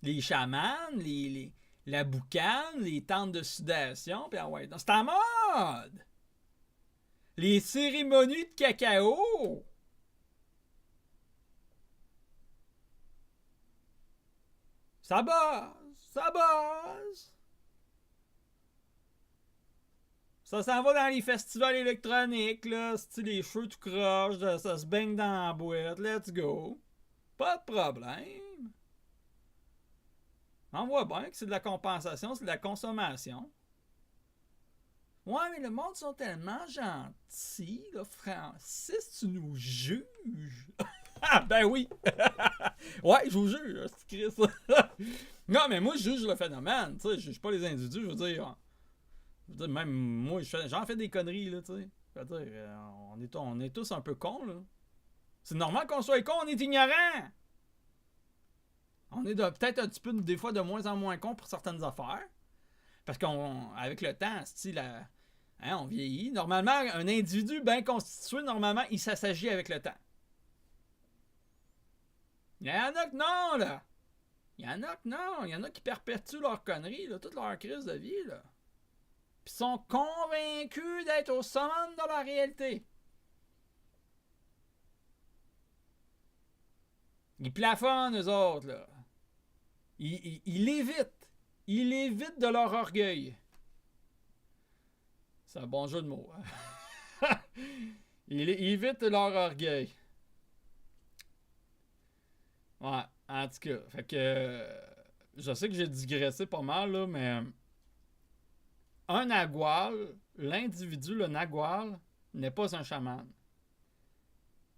Les chamans, la boucane, les tentes de sudation, puis ah ouais, c'est en mode! Les cérémonies de cacao! Ça base! Ça base! Ça s'en va dans les festivals électroniques, là, style les cheveux tout croche, ça se baigne dans la boîte, let's go! Pas de problème! On voit bien que c'est de la compensation, c'est de la consommation. Ouais, mais le monde sont tellement gentils, là, Francis, tu nous juges. Ah, ben oui! Ouais, je vous juge, c'est Christ. Non, mais moi, je juge le phénomène, tu sais, je juge pas les individus, je veux dire, même moi, j'en fais des conneries, là, tu sais. Je veux dire, on est tous un peu cons, là. C'est normal qu'on soit cons, on est ignorants! On est peut-être un petit peu, des fois, de moins en moins cons pour certaines affaires. Parce qu'avec le temps, on vieillit. Normalement, un individu bien constitué, normalement, il s'assagit avec le temps. Il y en a que non, là. Il y en a que non. Il y en a qui perpétuent leur conneries, là, toute leur crise de vie, là. Puis sont convaincus d'être au summum de la réalité. Ils plafonnent, eux autres, là. Ils évitent. Ils évitent de leur orgueil. C'est un bon jeu de mots. Hein? Ils évitent leur orgueil. Ouais, en tout cas. Fait que... je sais que j'ai digressé pas mal, là, mais... un nagual, l'individu, le nagual, n'est pas un chaman.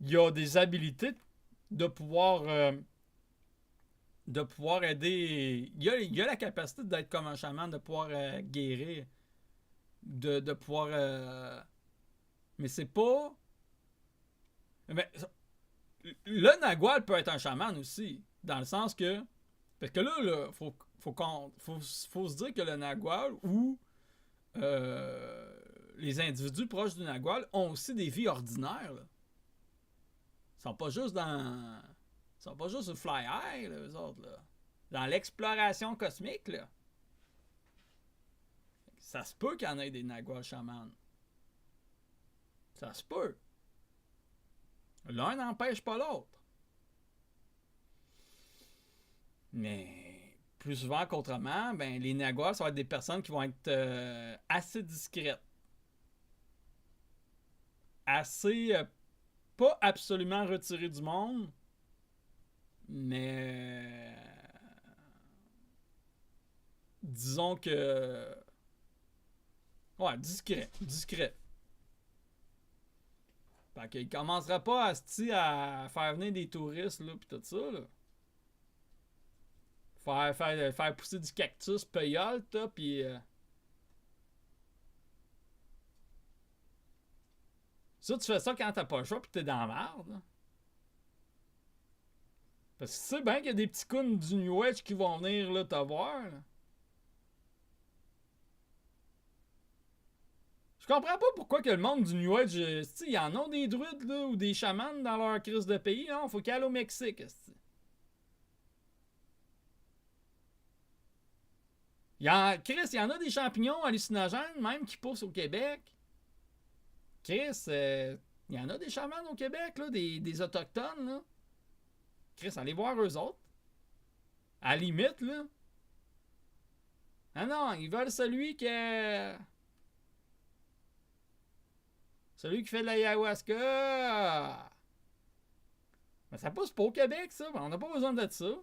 Il a des habilités de pouvoir aider. Il a la capacité d'être comme un chaman, de pouvoir guérir, de pouvoir. Mais c'est pas. Mais le nagual peut être un chaman aussi, dans le sens que. Parce que là, faut se dire que le nagual ou les individus proches du nagual ont aussi des vies ordinaires, là. Ils sont pas juste dans. Ils sont pas juste sur Fly High, là, eux autres, là. Dans l'exploration cosmique, là. Ça se peut qu'il y en ait des naguals chamans. Ça se peut. L'un n'empêche pas l'autre. Mais plus souvent qu'autrement, ben, les naguals, ça va être des personnes qui vont être assez discrètes. Assez pas absolument retiré du monde, mais disons que ouais, discret. Fait qu'il commencera pas à faire venir des touristes là pis tout ça là. Faire pousser du cactus peyote, pis ça, tu fais ça quand t'as pas le choix pis t'es dans la merde. Là. Parce que tu sais bien qu'il y a des petits cons du New Age qui vont venir là, te voir. Là. Je comprends pas pourquoi que le monde du New Age, il y en a des druides là, ou des chamans dans leur crise de pays. Là. Faut qu'ils aillent au Mexique. Chris, il y en a des champignons hallucinogènes même qui poussent au Québec. Chris, il y en a des chamans au Québec, là, des autochtones. Là. Chris, allez voir eux autres. À la limite, là. Ah non, ils veulent celui fait de l'ayahuasca. Mais ça pousse pas au Québec, ça. On n'a pas besoin de ça.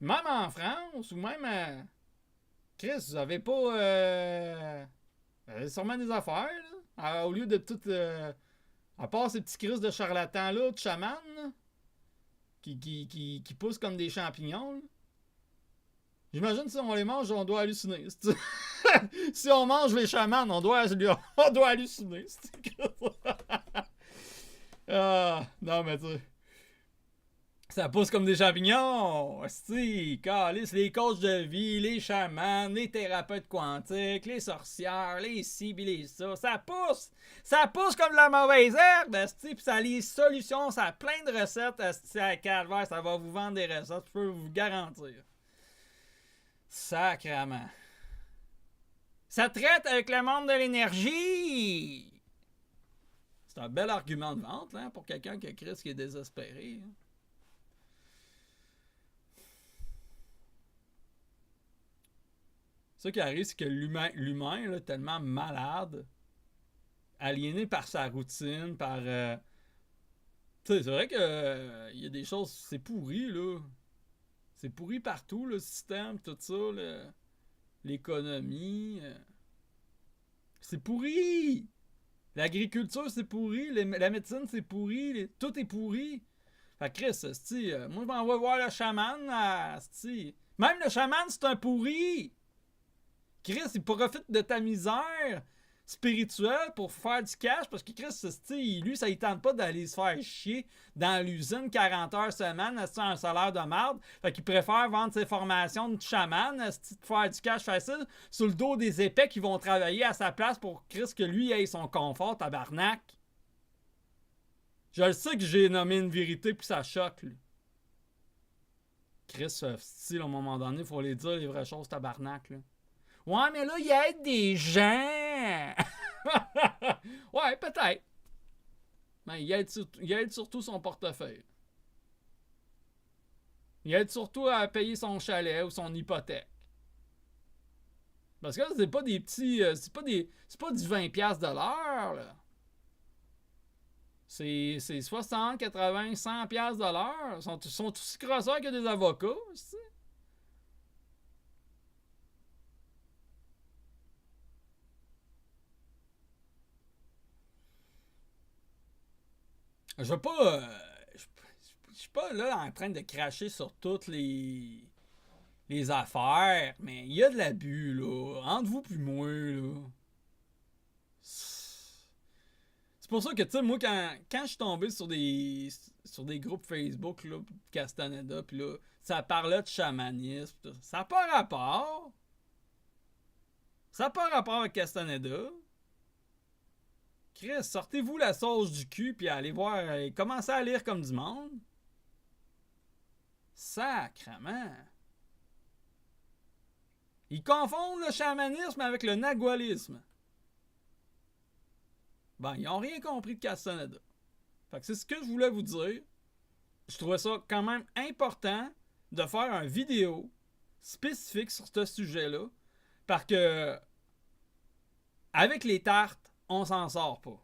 Même en France, ou même à... Chris, vous avez pas... vous avez sûrement des affaires, là. Au lieu de tout... à part ces petits Chris de charlatans-là, de chamans, là, qui poussent comme des champignons, là. J'imagine que si on les mange, on doit halluciner. Si on mange les chamans, on doit halluciner. Non, mais tu sais... Ça pousse comme des champignons. Si, calice, les coachs de vie, les chamans, les thérapeutes quantiques, les sorcières, les ci pis les ça. Ça pousse! Ça pousse comme de la mauvaise herbe, asti, pis ça a les solutions, ça a plein de recettes, asti, à Calvaire, ça va vous vendre des recettes, je peux vous garantir. Sacrement. Ça traite avec le monde de l'énergie! C'est un bel argument de vente, là, pour quelqu'un qui est désespéré. Hein. Ce qui arrive, c'est que l'humain là, est tellement malade, aliéné par sa routine, par... tu sais, c'est vrai que y a des choses... C'est pourri, là. C'est pourri partout, le système, tout ça, l'économie. C'est pourri! L'agriculture, c'est pourri. La médecine, c'est pourri. Tout est pourri. Fait que Chris, moi, je m'en vais voir le chaman. Même le chaman, c'est un pourri! Chris, il profite de ta misère spirituelle pour faire du cash parce que Chris, lui, ça ne tente pas d'aller se faire chier dans l'usine 40 heures semaine, un salaire de merde. Fait qu'il préfère vendre ses formations de chaman, pour faire du cash facile sur le dos des épais qui vont travailler à sa place pour Chris que lui ait son confort, tabarnak. Je le sais que j'ai nommé une vérité puis ça choque, lui. Chris, style, à un moment donné, il faut les dire les vraies choses, tabarnak, là. Ouais, mais là, il aide des gens. Ouais, peut-être. Mais il aide surtout son portefeuille. Il aide surtout à payer son chalet ou son hypothèque. Parce que c'est pas des petits... c'est pas du 20$ de l'heure, là. C'est 60, 80, 100$ de l'heure. Ils sont aussi crosseurs que des avocats, aussi. Je veux pas. Je suis pas là en train de cracher sur toutes les affaires, mais il y a de l'abus, là. Entre vous puis moi, là. C'est pour ça que, tu sais, moi, quand je suis tombé sur des groupes Facebook, là, Castaneda, puis là, ça parlait de chamanisme, ça n'a pas rapport. Ça n'a pas rapport avec Castaneda. Chris, sortez-vous la sauce du cul puis allez voir, commencez à lire comme du monde. Sacrement. Ils confondent le chamanisme avec le nagualisme. Ben, ils n'ont rien compris de Castaneda. Fait que c'est ce que je voulais vous dire. Je trouvais ça quand même important de faire une vidéo spécifique sur ce sujet-là. Parce que Avec les tartes, on s'en sort pas.